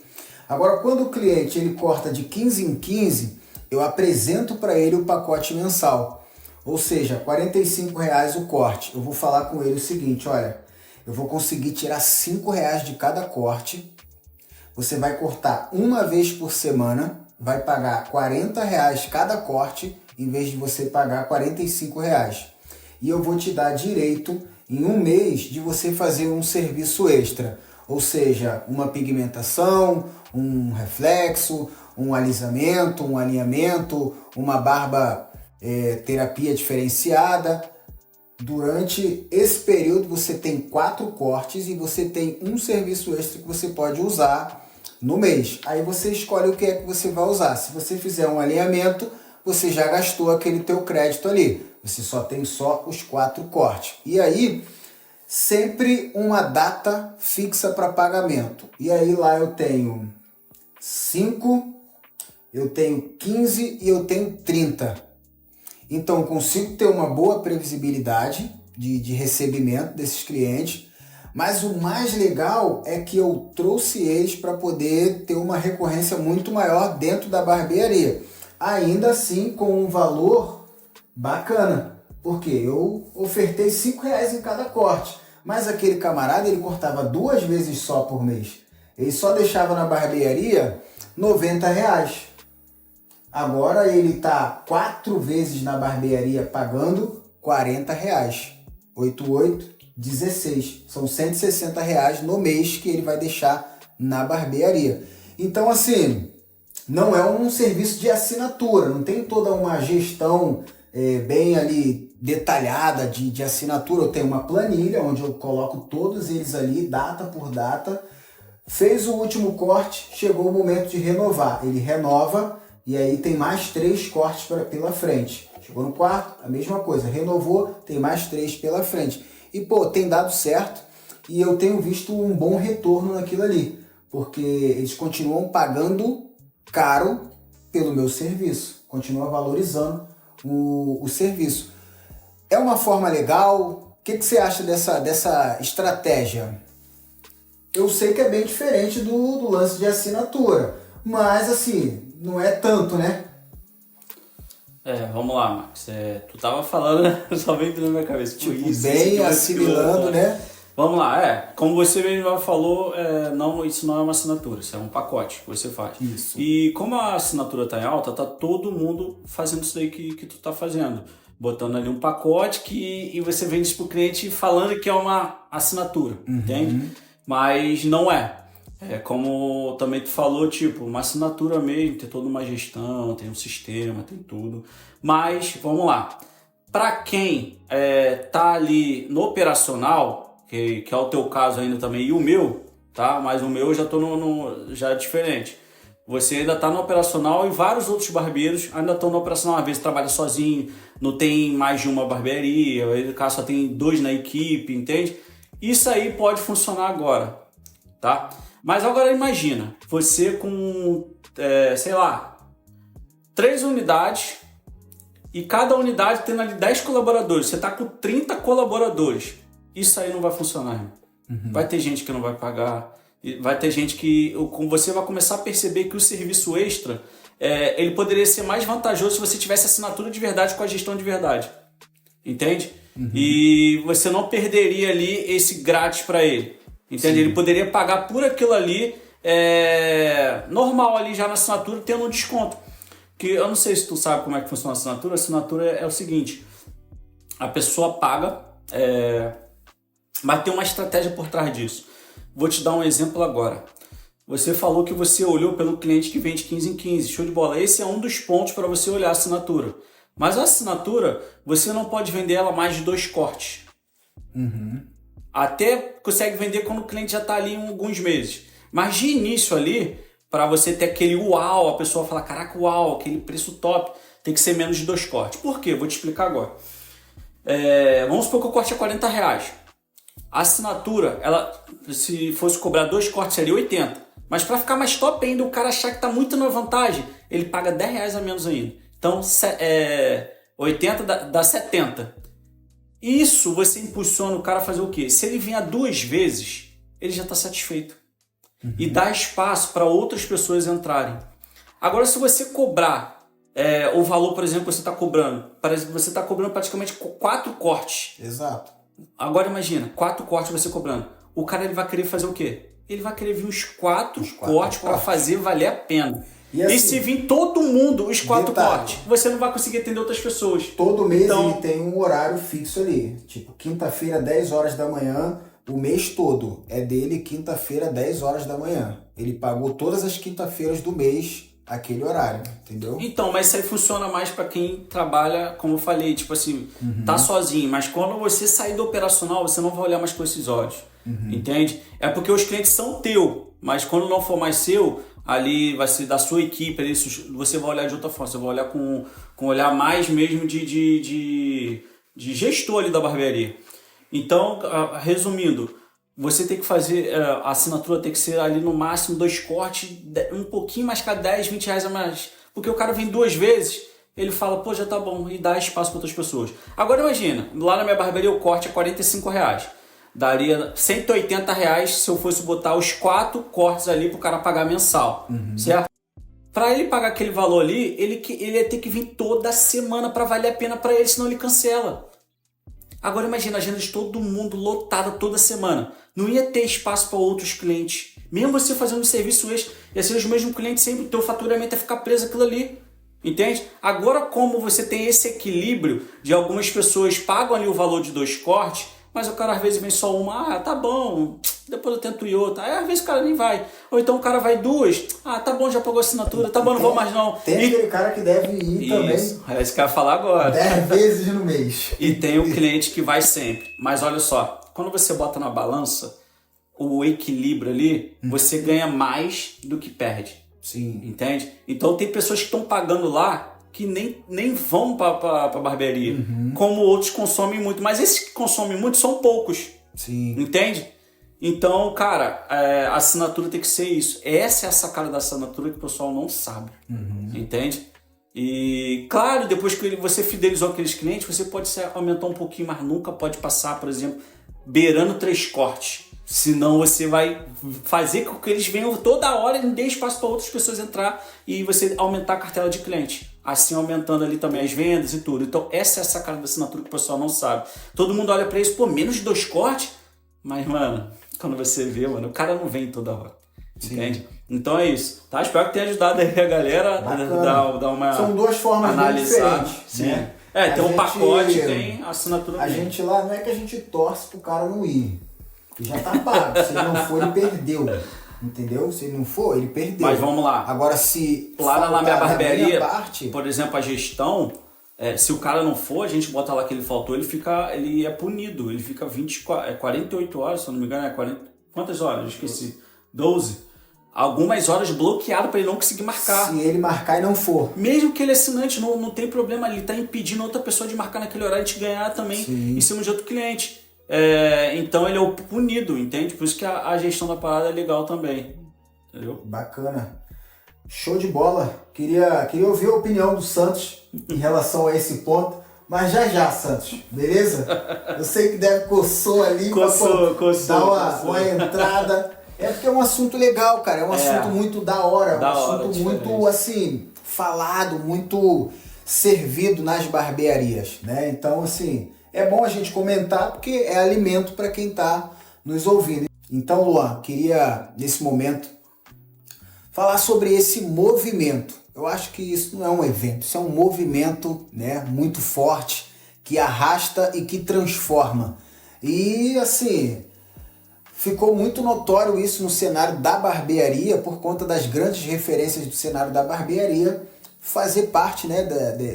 Agora, quando o cliente ele corta de 15 em 15, eu apresento para ele o pacote mensal. Ou seja, R$45 o corte. Eu vou falar com ele o seguinte, olha, eu vou conseguir tirar R$5 de cada corte. Você vai cortar uma vez por semana, vai pagar R$40 cada corte, em vez de você pagar R$45. E eu vou te dar direito, em um mês, de você fazer um serviço extra. Ou seja, uma pigmentação, um reflexo, um alisamento, um alinhamento, uma barba terapia diferenciada. Durante esse período você tem 4 cortes e você tem um serviço extra que você pode usar no mês. Aí você escolhe o que é que você vai usar. Se você fizer um alinhamento, você já gastou aquele teu crédito ali. Você só tem os 4 cortes. E aí, sempre uma data fixa para pagamento. E aí lá eu tenho 5, eu tenho 15 e eu tenho 30. Então eu consigo ter uma boa previsibilidade de recebimento desses clientes, mas o mais legal é que eu trouxe eles para poder ter uma recorrência muito maior dentro da barbearia. Ainda assim com um valor bacana, porque eu ofertei R$5 em cada corte, mas aquele camarada ele cortava 2 vezes só por mês. Ele só deixava na barbearia R$90. Agora ele tá 4 vezes na barbearia pagando R$ 40. 8, 8, 16. São R$ 160 no mês que ele vai deixar na barbearia. Então, assim, não é um serviço de assinatura, não tem toda uma gestão bem ali detalhada de assinatura. Eu tenho uma planilha onde eu coloco todos eles ali, data por data. Fez o último corte, chegou o momento de renovar. Ele renova e aí tem mais 3 cortes pela frente. Chegou no quarto, a mesma coisa. Renovou, tem mais 3 pela frente. E, pô, tem dado certo e eu tenho visto um bom retorno naquilo ali. Porque eles continuam pagando caro pelo meu serviço. Continuam valorizando o serviço. É uma forma legal? O que você acha dessa estratégia? Eu sei que é bem diferente do lance de assinatura, mas assim, não é tanto, né? Vamos lá, Max. Tu tava falando, né? Só veio na minha cabeça. Tipo, bem assimilando, né? Vamos lá, como você mesmo falou, isso não é uma assinatura, isso é um pacote que você faz. Isso. E como a assinatura tá em alta, tá todo mundo fazendo isso daí que tu tá fazendo. Botando ali um pacote e você vende isso pro cliente falando que é uma assinatura, entende? Mas não é. É como também tu falou, tipo, uma assinatura mesmo, tem toda uma gestão, tem um sistema, tem tudo. Mas, vamos lá. Para quem tá ali no operacional, que é o teu caso ainda também, e o meu, tá? Mas o meu eu já tô já é diferente. Você ainda tá no operacional e vários outros barbeiros ainda estão no operacional. Às vezes trabalha sozinho, não tem mais de uma barbearia, aí no caso só tem 2 na equipe, entende? Isso aí pode funcionar agora, tá? Mas agora imagina, você com, 3 unidades e cada unidade tendo ali 10 colaboradores. Você tá com 30 colaboradores. Isso aí não vai funcionar, irmão. Vai ter gente que não vai pagar. Vai ter gente que... Você vai começar a perceber que o serviço extra, ele poderia ser mais vantajoso se você tivesse assinatura de verdade com a gestão de verdade. Entende? E você não perderia ali esse grátis para ele. Entende? Sim. Ele poderia pagar por aquilo ali, normal ali já na assinatura, tendo um desconto. Que eu não sei se tu sabe como é que funciona a assinatura. A assinatura é o seguinte: a pessoa paga, mas tem uma estratégia por trás disso. Vou te dar um exemplo agora. Você falou que você olhou pelo cliente que vende 15 em 15. Show de bola. Esse é um dos pontos para você olhar a assinatura. Mas a assinatura, você não pode vender ela mais de 2 cortes. Até consegue vender quando o cliente já está ali em alguns meses. Mas de início ali, para você ter aquele uau, a pessoa fala, caraca, uau, aquele preço top, tem que ser menos de 2 cortes. Por quê? Vou te explicar agora. Vamos supor que o corte é R$40. A assinatura, se fosse cobrar 2 cortes ali, 80. Mas para ficar mais top ainda, o cara achar que está muito na vantagem, ele paga R$10 a menos ainda. Então, 80 dá 70. Isso você impulsiona o cara a fazer o quê? Se ele vier 2 vezes, ele já está satisfeito. E dá espaço para outras pessoas entrarem. Agora, se você cobrar o valor, por exemplo, que você está cobrando, você está cobrando praticamente 4 cortes. Exato. Agora imagina, 4 cortes você cobrando. O cara ele vai querer fazer o quê? Ele vai querer vir os 4 cortes para fazer valer a pena. E se vir todo mundo os 4 cortes, você não vai conseguir atender outras pessoas. Todo mês ele tem um horário fixo ali. Tipo, quinta-feira, 10 horas da manhã, o mês todo é dele, quinta-feira, 10 horas da manhã. Ele pagou todas as quinta-feiras do mês aquele horário, entendeu? Então, mas isso aí funciona mais para quem trabalha, como eu falei, tipo assim, tá sozinho. Mas quando você sair do operacional, você não vai olhar mais com esses olhos, entende? É porque os clientes são teu, mas quando não for mais seu, ali vai ser da sua equipe, ali, você vai olhar de outra forma, você vai olhar com olhar mais mesmo de gestor ali da barbearia. Então, resumindo, você tem que fazer, a assinatura tem que ser ali no máximo 2 cortes, um pouquinho mais cada 10, 20 reais a mais. Porque o cara vem 2 vezes, ele fala, pô, já tá bom, e dá espaço para outras pessoas. Agora imagina, lá na minha barbearia o corte é R$45. Daria R$180 se eu fosse botar os 4 cortes ali pro cara pagar mensal, certo? Para ele pagar aquele valor ali, ele ia ter que vir toda semana para valer a pena para ele, senão ele cancela. Agora imagina a agenda de todo mundo lotada toda semana. Não ia ter espaço para outros clientes. Mesmo você fazendo um serviço extra, ia ser os mesmos clientes sempre. O teu faturamento ia ficar preso aquilo ali. Entende? Agora, como você tem esse equilíbrio de algumas pessoas pagam ali o valor de 2 cortes, mas o cara às vezes vem só uma, tá bom, depois eu tento ir outra. Aí às vezes o cara nem vai. Ou então o cara vai 2, tá bom, já pagou a assinatura, tá bom, não vou mais não. Tem aquele cara que deve ir também. É isso que eu ia falar agora. 10 vezes no mês. E tem o cliente que vai sempre. Mas olha só, quando você bota na balança o equilíbrio ali, você ganha mais do que perde. Sim. Entende? Então tem pessoas que estão pagando lá que nem vão para barbearia. Como outros consomem muito. Mas esses que consomem muito são poucos. Sim. Entende? Então, cara, a assinatura tem que ser isso. Essa é a sacada da assinatura que o pessoal não sabe. Entende? E, claro, depois que você fidelizou aqueles clientes, você pode aumentar um pouquinho, mas nunca pode passar, por exemplo, beirando 3 cortes. Senão você vai fazer com que eles venham toda hora e não dê espaço para outras pessoas entrar e você aumentar a cartela de cliente. Assim aumentando ali também as vendas e tudo. Então essa é a sacada da assinatura que o pessoal não sabe. Todo mundo olha para isso, menos de 2 cortes? Mas, mano, quando você vê, mano, o cara não vem toda hora. Sim. Entende? Então é isso. Tá? Espero que tenha ajudado aí a galera a dar uma São 2 formas analisada. diferentes. Sim. Né? Tem um pacote, tem a assinatura. A gente lá, não é que a gente torce pro cara não ir. Já tá pago. Se ele não for, ele perdeu. Entendeu? Se ele não for, ele perdeu. Mas vamos lá. Agora, se lá na minha barbearia, parte, por exemplo, a gestão, se o cara não for, a gente bota lá que ele faltou, ele é punido. Ele fica 48 horas, se eu não me engano, 40. Quantas horas? Eu esqueci. 12. Algumas horas bloqueado para ele não conseguir marcar. Se ele marcar e não for. Mesmo que ele é assinante, não tem problema. Ele tá impedindo outra pessoa de marcar naquele horário e te ganhar também. Sim. Em cima de outro cliente. Então ele é o punido, entende? Por isso que a gestão da parada é legal também. Entendeu? Bacana. Show de bola. Queria ouvir a opinião do Santos em relação a esse ponto. Mas já, Santos. Beleza? Eu sei que deve coçou ali para dar uma entrada. É porque é um assunto legal, cara. É um assunto muito da hora. Um assunto muito, assim, falado, muito servido nas barbearias, né? Então, assim, é bom a gente comentar porque é alimento para quem está nos ouvindo. Então, Luan, queria, nesse momento, falar sobre esse movimento. Eu acho que isso não é um evento, isso é um movimento, né, muito forte, que arrasta e que transforma. E, assim, ficou muito notório isso no cenário da barbearia, por conta das grandes referências do cenário da barbearia, fazer parte, né,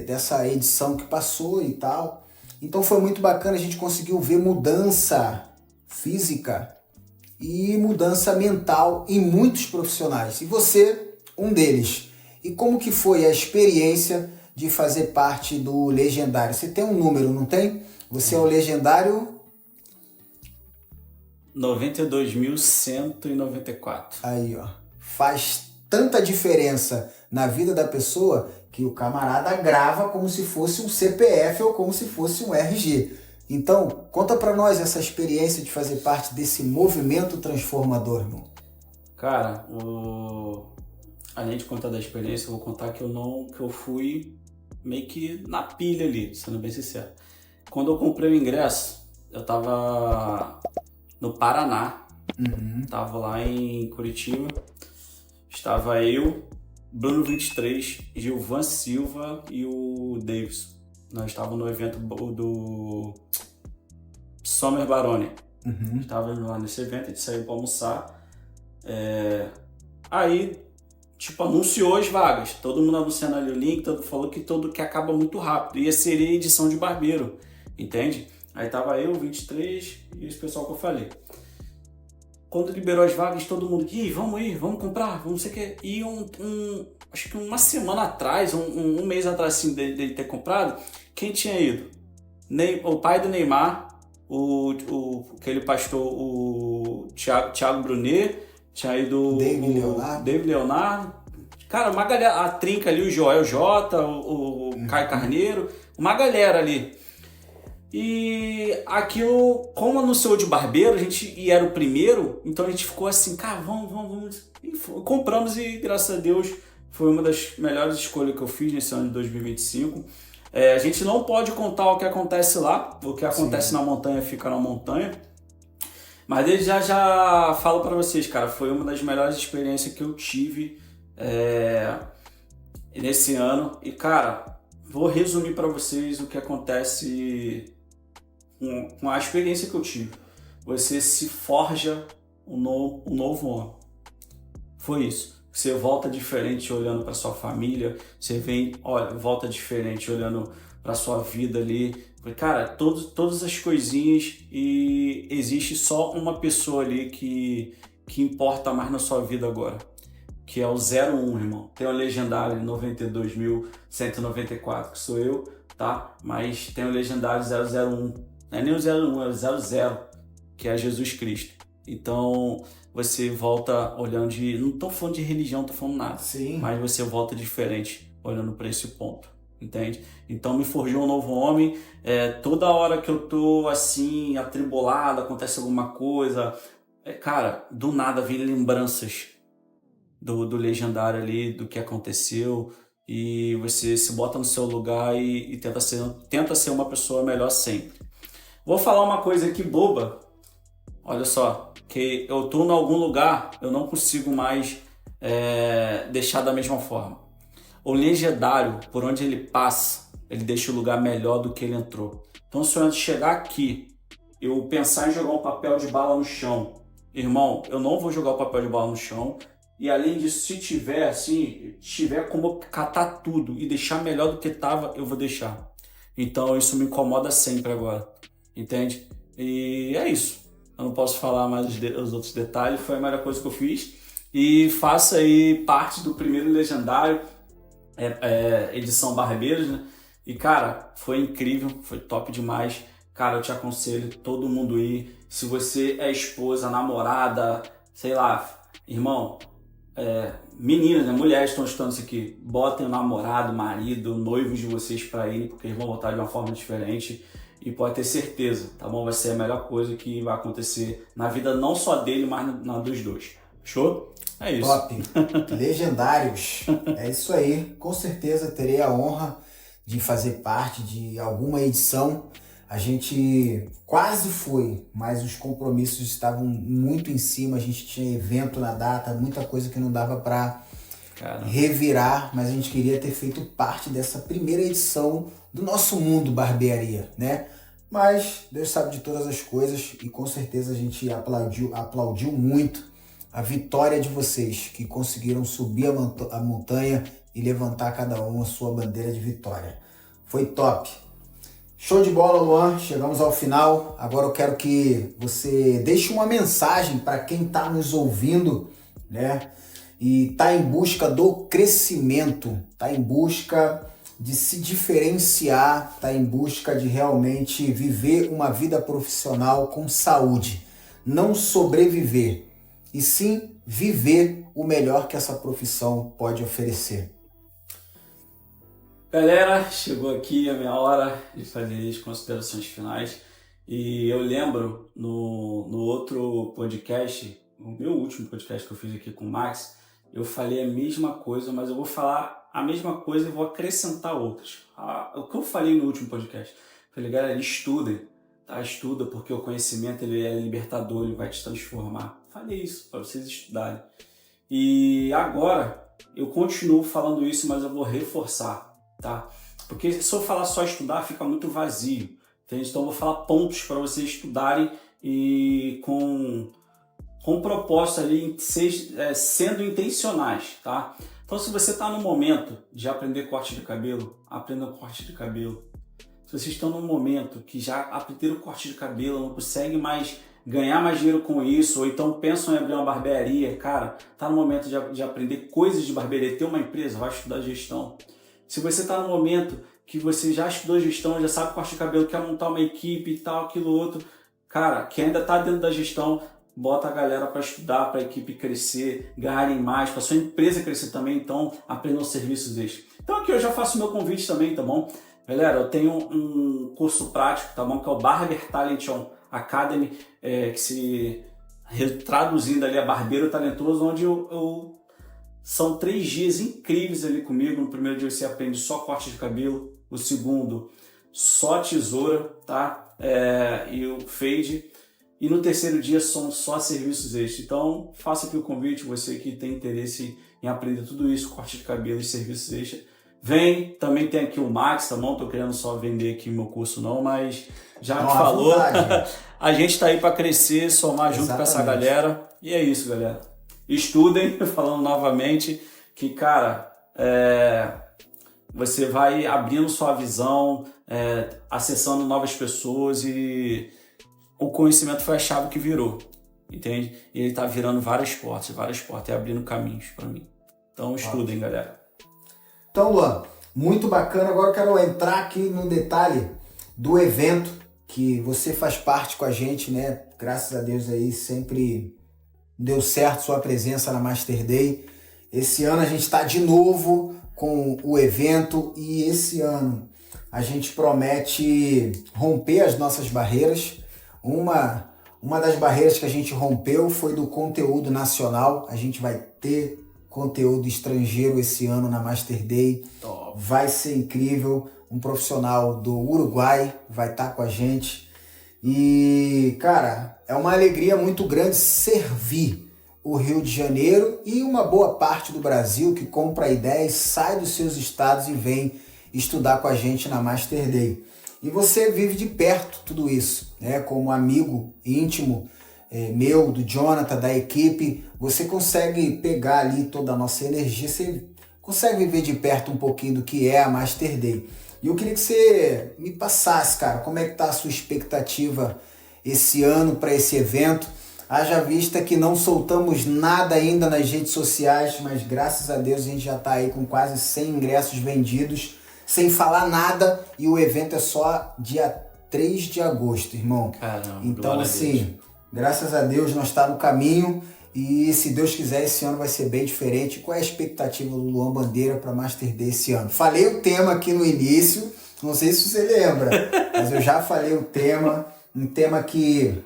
dessa edição que passou e tal. Então foi muito bacana, a gente conseguiu ver mudança física e mudança mental em muitos profissionais. E você, um deles. E como que foi a experiência de fazer parte do Legendário? Você tem um número, não tem? Você é o Legendário... 92.194. Aí, ó. Faz tanta diferença na vida da pessoa que o camarada grava como se fosse um CPF ou como se fosse um RG. Então, conta pra nós essa experiência de fazer parte desse movimento transformador, irmão. Cara, além de contar da experiência, eu vou contar que eu fui meio que na pilha ali, sendo bem sincero. Quando eu comprei o ingresso, eu tava no Paraná, tava lá em Curitiba, estava eu, Bruno 23, Gilvan Silva e o Davis. Nós estávamos no evento do Summer Barone. Estávamos lá nesse evento, a gente saiu para almoçar. Aí, tipo, anunciou as vagas. Todo mundo anunciando ali o link, falou que acaba muito rápido. Ia ser a edição de barbeiro, entende? Aí tava eu, 23 e esse pessoal que eu falei. Quando liberou as vagas, todo mundo, vamos comprar, vamos não sei o que. E acho que uma semana atrás, um mês atrás assim, dele ter comprado, quem tinha ido? O pai do Neymar, aquele pastor, o Thiago Brunet, tinha ido David Leonardo. Cara, uma galera, a trinca ali, o Joel J, o Caio Carneiro, uma galera ali. E aquilo, como anunciou de barbeiro, e era o primeiro, então a gente ficou assim, cara, vamos. E compramos e, graças a Deus, foi uma das melhores escolhas que eu fiz nesse ano de 2025. A gente não pode contar o que acontece lá, o que acontece na montanha fica na montanha. Mas desde já falo pra vocês, cara, foi uma das melhores experiências que eu tive nesse ano. E, cara, vou resumir para vocês o que acontece com a experiência que eu tive. Você se forja um novo homem. Foi isso. Você volta diferente olhando para sua família, volta diferente olhando para sua vida ali. Cara, todas as coisinhas, e existe só uma pessoa ali que importa mais na sua vida agora, que é o 01, irmão. Tem o legendário 92.194, que sou eu, tá? Mas tem o legendário 001. Não é nem o 01, é o 00, que é Jesus Cristo. Então, você volta olhando não tô falando de religião, não tô falando nada. Sim. Mas você volta diferente olhando para esse ponto, entende? Então me forjou um novo homem. Toda hora que eu tô assim, atribulado, acontece alguma coisa, cara, do nada vem lembranças do legendário ali, do que aconteceu, e você se bota no seu lugar e tenta ser uma pessoa melhor sempre. Vou falar uma coisa aqui boba, olha só, que eu tô em algum lugar, eu não consigo mais deixar da mesma forma. O legendário, por onde ele passa, ele deixa o lugar melhor do que ele entrou. Então, se eu chegar aqui, eu pensar em jogar um papel de bala no chão, irmão, eu não vou jogar o papel de bala no chão. E além disso, se tiver como catar tudo e deixar melhor do que tava, eu vou deixar. Então, isso me incomoda sempre agora, entende? E é isso. Eu não posso falar mais os outros detalhes, foi a melhor coisa que eu fiz. E faça aí parte do primeiro legendário, edição Barbeiros, né? E, cara, foi incrível, foi top demais. Cara, eu te aconselho todo mundo ir. Se você é esposa, namorada, sei lá, irmão, meninas, né, mulheres estão escutando isso aqui, botem o namorado, marido, noivos de vocês pra ir, porque eles vão voltar de uma forma diferente. E pode ter certeza, tá bom? Vai ser a melhor coisa que vai acontecer na vida, não só dele, mas na dos dois. Show? É isso. Top. Legendários. É isso aí. Com certeza terei a honra de fazer parte de alguma edição. A gente quase foi, mas os compromissos estavam muito em cima. A gente tinha evento na data, muita coisa que não dava para revirar, mas a gente queria ter feito parte dessa primeira edição do nosso mundo barbearia, né? Mas Deus sabe de todas as coisas e com certeza a gente aplaudiu muito a vitória de vocês que conseguiram subir a montanha e levantar cada um a sua bandeira de vitória. Foi top! Show de bola, Luan. Chegamos ao final. Agora eu quero que você deixe uma mensagem para quem está nos ouvindo, né? E está em busca do crescimento, está em busca de se diferenciar, está em busca de realmente viver uma vida profissional com saúde. Não sobreviver, e sim viver o melhor que essa profissão pode oferecer. Galera, chegou aqui a minha hora de fazer as considerações finais. E eu lembro no outro podcast, no meu último podcast que eu fiz aqui com o Max, eu falei a mesma coisa, mas eu vou falar a mesma coisa e vou acrescentar outras. O que eu falei no último podcast? Falei, galera, estudem, tá? Estuda, porque o conhecimento ele é libertador, ele vai te transformar. Falei isso para vocês estudarem. E agora eu continuo falando isso, mas eu vou reforçar, tá? Porque se eu falar só estudar, fica muito vazio, entende? Então eu vou falar pontos para vocês estudarem e com propósito ali, sendo intencionais, tá? Então se você está no momento de aprender corte de cabelo, aprenda corte de cabelo. Se vocês estão num momento que já aprenderam corte de cabelo, não conseguem mais ganhar mais dinheiro com isso, ou então pensam em abrir uma barbearia, cara, tá no momento de aprender coisas de barbearia, ter uma empresa, vai estudar gestão. Se você está no momento que você já estudou gestão, já sabe corte de cabelo, quer montar uma equipe e tal, aquilo outro, cara, que ainda está dentro da gestão, bota a galera para estudar, para a equipe crescer, ganharem mais, para sua empresa crescer também, então aprendam serviços extras. Então aqui eu já faço o meu convite também, tá bom? Galera, eu tenho um curso prático, tá bom? Que é o Barber Talent Academy, que se traduzindo ali a Barbeiro Talentoso, onde são 3 dias incríveis ali comigo. No primeiro dia você aprende só corte de cabelo, o segundo só tesoura, tá? E o fade. e no terceiro dia são só serviços extras. Então, faça aqui o convite, você que tem interesse em aprender tudo isso, corte de cabelo e serviços extras. Vem, também tem aqui o Max, tá bom? Tô querendo só vender aqui meu curso não, mas já que falou, a gente tá aí para crescer, somar junto com essa galera. E é isso, galera. Estudem, falando novamente, que, cara, você vai abrindo sua visão, acessando novas pessoas e o conhecimento foi a chave que virou, entende? E ele tá virando várias portas e abrindo caminhos para mim. Então estudem, galera. Então, Luan, muito bacana. Agora eu quero entrar aqui no detalhe do evento que você faz parte com a gente, né? Graças a Deus aí sempre deu certo sua presença na Master Day. Esse ano a gente está de novo com o evento e esse ano a gente promete romper as nossas barreiras. Uma das barreiras que a gente rompeu foi do conteúdo nacional. A gente vai ter conteúdo estrangeiro esse ano na Master Day. Top. Vai ser incrível. Um profissional do Uruguai vai estar com a gente. E, cara, é uma alegria muito grande servir o Rio de Janeiro e uma boa parte do Brasil que compra ideias, sai dos seus estados e vem estudar com a gente na Master Day. E você vive de perto tudo isso, né? Como amigo íntimo meu, do Jonathan, da equipe, você consegue pegar ali toda a nossa energia, você consegue viver de perto um pouquinho do que é a Master Day. E eu queria que você me passasse, cara, como é que tá a sua expectativa esse ano para esse evento? Haja vista que não soltamos nada ainda nas redes sociais, mas graças a Deus a gente já tá aí com quase 100 ingressos vendidos, sem falar nada, e o evento é só dia 3 de agosto, irmão. Caramba, então, assim, graças a Deus nós está no caminho e se Deus quiser esse ano vai ser bem diferente. Qual é a expectativa do Luan Bandeira para Master Day esse ano? Falei o tema aqui no início, não sei se você lembra, mas eu já falei o tema, um tema que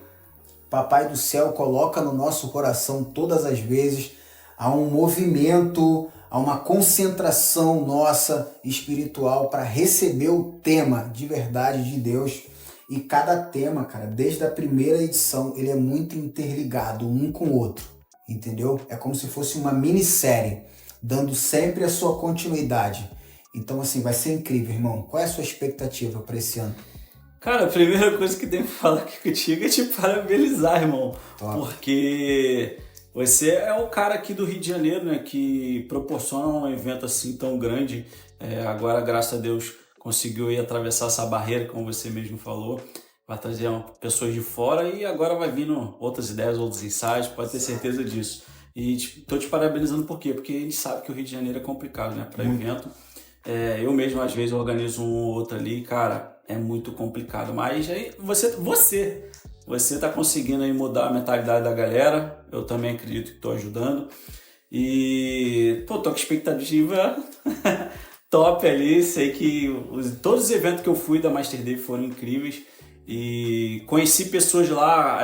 Papai do Céu coloca no nosso coração todas as vezes. Há um movimento, há uma concentração nossa espiritual para receber o tema de verdade de Deus. E cada tema, cara, desde a primeira edição, ele é muito interligado um com o outro, entendeu? É como se fosse uma minissérie, dando sempre a sua continuidade. Então, assim, vai ser incrível, irmão. Qual é a sua expectativa para esse ano? Cara, a primeira coisa que tenho que falar aqui contigo é te parabenizar, irmão. Top. Porque você é o cara aqui do Rio de Janeiro, né, que proporciona um evento assim tão grande. Agora, graças a Deus, conseguiu ir atravessar essa barreira, como você mesmo falou, vai trazer pessoas de fora e agora vai vindo outras ideias, outros ensaios, pode ter certeza disso. E tô te parabenizando por quê? Porque a gente sabe que o Rio de Janeiro é complicado, né, para evento. Eu mesmo, às vezes, organizo um ou outro ali, cara, é muito complicado. Mas aí você tá conseguindo aí mudar a mentalidade da galera, eu também acredito que tô ajudando. E, tô com expectativa top ali, sei que todos os eventos que eu fui da Master Day foram incríveis e conheci pessoas lá,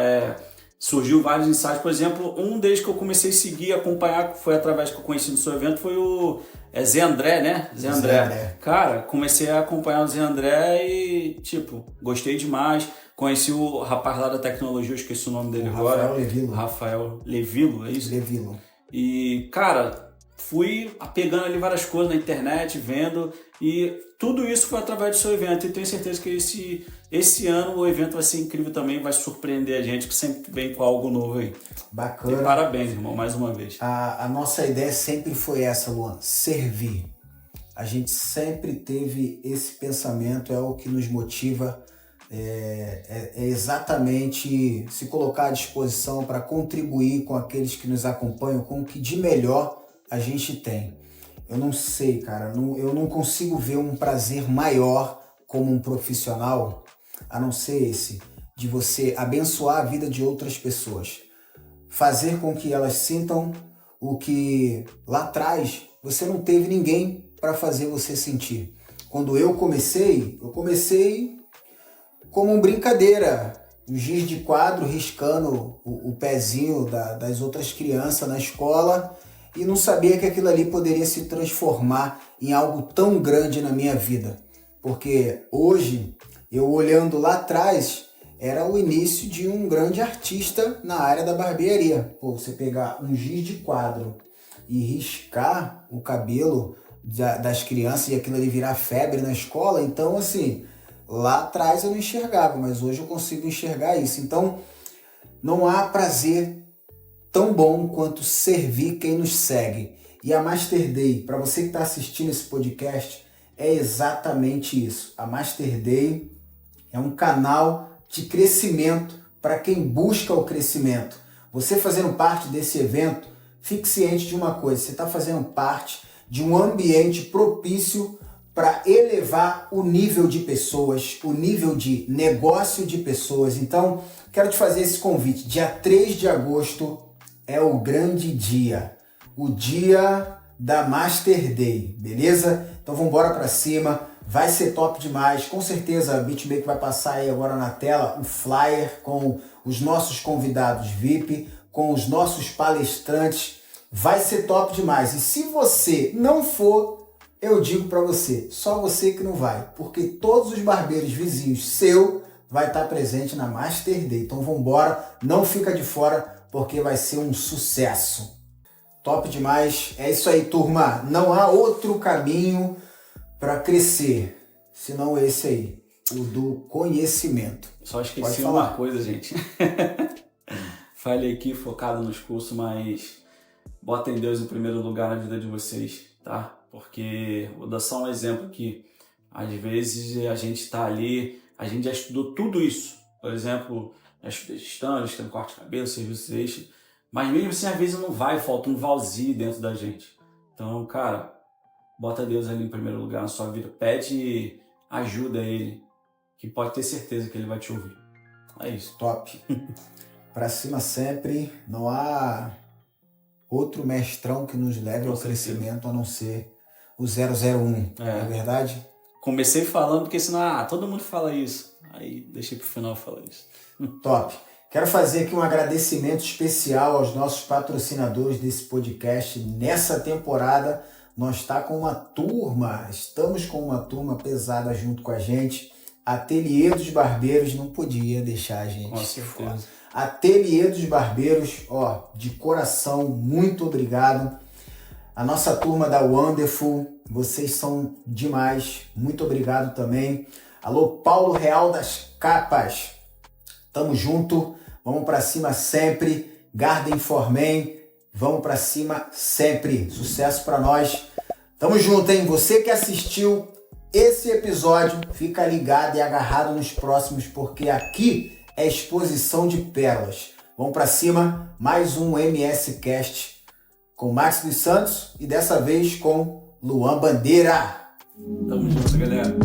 surgiu vários ensaios, por exemplo, um deles que eu comecei a seguir, acompanhar, foi através que eu conheci no seu evento, foi o Zé André, né? Zé André. Cara, comecei a acompanhar o Zé André e, gostei demais, conheci o rapaz lá da tecnologia, eu esqueci o nome dele agora. Rafael Levilo, é isso? Levilo. E, cara, fui pegando ali várias coisas na internet, vendo, e tudo isso foi através do seu evento. E tenho certeza que esse ano o evento vai ser incrível também, vai surpreender a gente, que sempre vem com algo novo aí. Bacana. E parabéns, irmão, mais uma vez. A nossa ideia sempre foi essa, Luan, servir. A gente sempre teve esse pensamento, é o que nos motiva, é exatamente se colocar à disposição para contribuir com aqueles que nos acompanham, com o que de melhor a gente tem. Eu não sei, cara, eu não consigo ver um prazer maior como um profissional, a não ser esse, de você abençoar a vida de outras pessoas. Fazer com que elas sintam o que lá atrás você não teve ninguém para fazer você sentir. Quando eu comecei como uma brincadeira, um giz de quadro riscando o pezinho das outras crianças na escola, e não sabia que aquilo ali poderia se transformar em algo tão grande na minha vida. Porque hoje, eu olhando lá atrás, era o início de um grande artista na área da barbearia. Pô, você pegar um giz de quadro e riscar o cabelo das crianças e aquilo ali virar febre na escola, então assim, lá atrás eu não enxergava, mas hoje eu consigo enxergar isso. Então, não há prazer tão bom quanto servir quem nos segue. E a Master Day, para você que está assistindo esse podcast, é exatamente isso. A Master Day é um canal de crescimento para quem busca o crescimento. Você fazendo parte desse evento, fique ciente de uma coisa, você está fazendo parte de um ambiente propício para elevar o nível de pessoas, o nível de negócio de pessoas. Então, quero te fazer esse convite. Dia 3 de agosto é o grande dia, o dia da Master Day, beleza? Então vamos embora para cima, vai ser top demais. Com certeza a BeatMake vai passar aí agora na tela o flyer com os nossos convidados VIP, com os nossos palestrantes. Vai ser top demais. E se você não for, eu digo para você, só você que não vai, porque todos os barbeiros vizinhos seu vai estar presente na Master Day. Então vamos embora, não fica de fora, porque vai ser um sucesso. Top demais. É isso aí, turma. Não há outro caminho para crescer, senão esse aí, o do conhecimento. Só esqueci uma coisa, gente. Falei aqui focado nos cursos, mas botem Deus em primeiro lugar na vida de vocês, tá? Porque vou dar só um exemplo aqui. Às vezes a gente está ali, a gente já estudou tudo isso. Por exemplo, já estudei gestão, corte de cabelo, serviço extra. Mas mesmo assim, às vezes não vai, falta um vazio dentro da gente. Então, cara, bota Deus ali em primeiro lugar na sua vida. Pede ajuda a Ele, que pode ter certeza que Ele vai te ouvir. É isso. Top. Pra cima sempre. Não há outro mestrão que nos leve ao crescimento a não ser o 001. Não é verdade? Comecei falando porque senão todo mundo fala isso. Aí deixei pro final falar isso. Top. Quero fazer aqui um agradecimento especial aos nossos patrocinadores desse podcast. Nessa temporada, nós estamos com uma turma pesada junto com a gente. Ateliê dos Barbeiros não podia deixar a gente fora. Ateliê dos Barbeiros, de coração, muito obrigado. A nossa turma da Wonderful, vocês são demais, muito obrigado também. Alô, Paulo Real das Capas, tamo junto, vamos pra cima sempre. Garden for Men, vamos pra cima sempre. Sucesso pra nós. Tamo junto, hein? Você que assistiu esse episódio, fica ligado e agarrado nos próximos, porque aqui é exposição de pérolas. Vamos pra cima, mais um MS Cast com Max dos Santos e dessa vez com Luan Bandeira. Tamo junto, galera.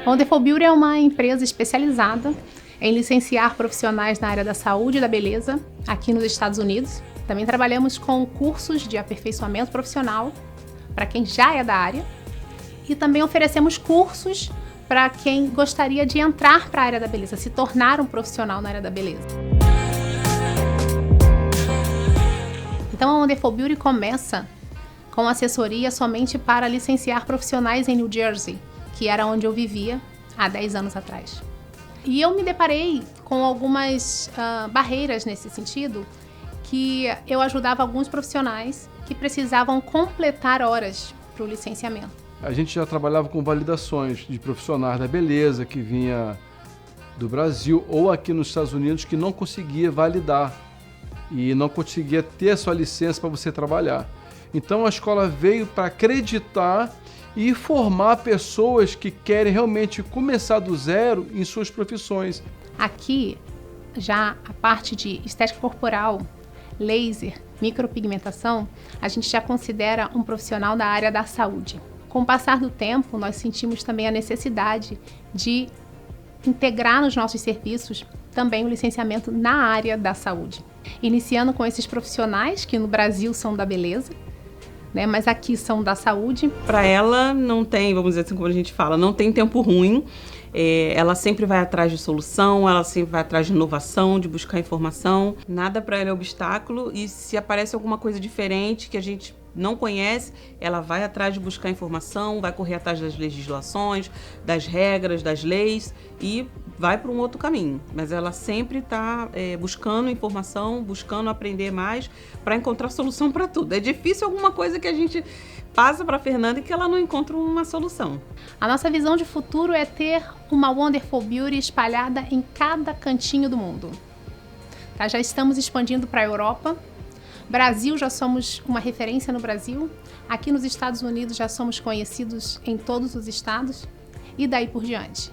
Wonderful Beauty é uma empresa especializada em licenciar profissionais na área da saúde e da beleza aqui nos Estados Unidos. Também trabalhamos com cursos de aperfeiçoamento profissional para quem já é da área e também oferecemos cursos para quem gostaria de entrar para a área da beleza, se tornar um profissional na área da beleza. Então a Wonderful Beauty começa com assessoria somente para licenciar profissionais em New Jersey, que era onde eu vivia há 10 anos atrás. E eu me deparei com algumas barreiras nesse sentido, que eu ajudava alguns profissionais que precisavam completar horas para o licenciamento. A gente já trabalhava com validações de profissionais da beleza que vinha do Brasil ou aqui nos Estados Unidos que não conseguia validar e não conseguia ter a sua licença para você trabalhar. Então a escola veio para acreditar e formar pessoas que querem realmente começar do zero em suas profissões. Aqui, já a parte de estética corporal, laser, micropigmentação, a gente já considera um profissional da área da saúde. Com o passar do tempo, nós sentimos também a necessidade de integrar nos nossos serviços também o licenciamento na área da saúde. Iniciando com esses profissionais que no Brasil são da beleza, né? Mas aqui são da saúde. Para ela não tem, vamos dizer assim, como a gente fala, não tem tempo ruim. Ela sempre vai atrás de solução, ela sempre vai atrás de inovação, de buscar informação. Nada para ela é obstáculo, e se aparece alguma coisa diferente que a gente não conhece, ela vai atrás de buscar informação, vai correr atrás das legislações, das regras, das leis e vai para um outro caminho. Mas ela sempre está buscando informação, buscando aprender mais para encontrar solução para tudo. É difícil alguma coisa que a gente passa para a Fernanda e que ela não encontra uma solução. A nossa visão de futuro é ter uma Wonderful Beauty espalhada em cada cantinho do mundo. Tá? Já estamos expandindo para a Europa. Brasil, já somos uma referência no Brasil. Aqui nos Estados Unidos já somos conhecidos em todos os estados. E daí por diante.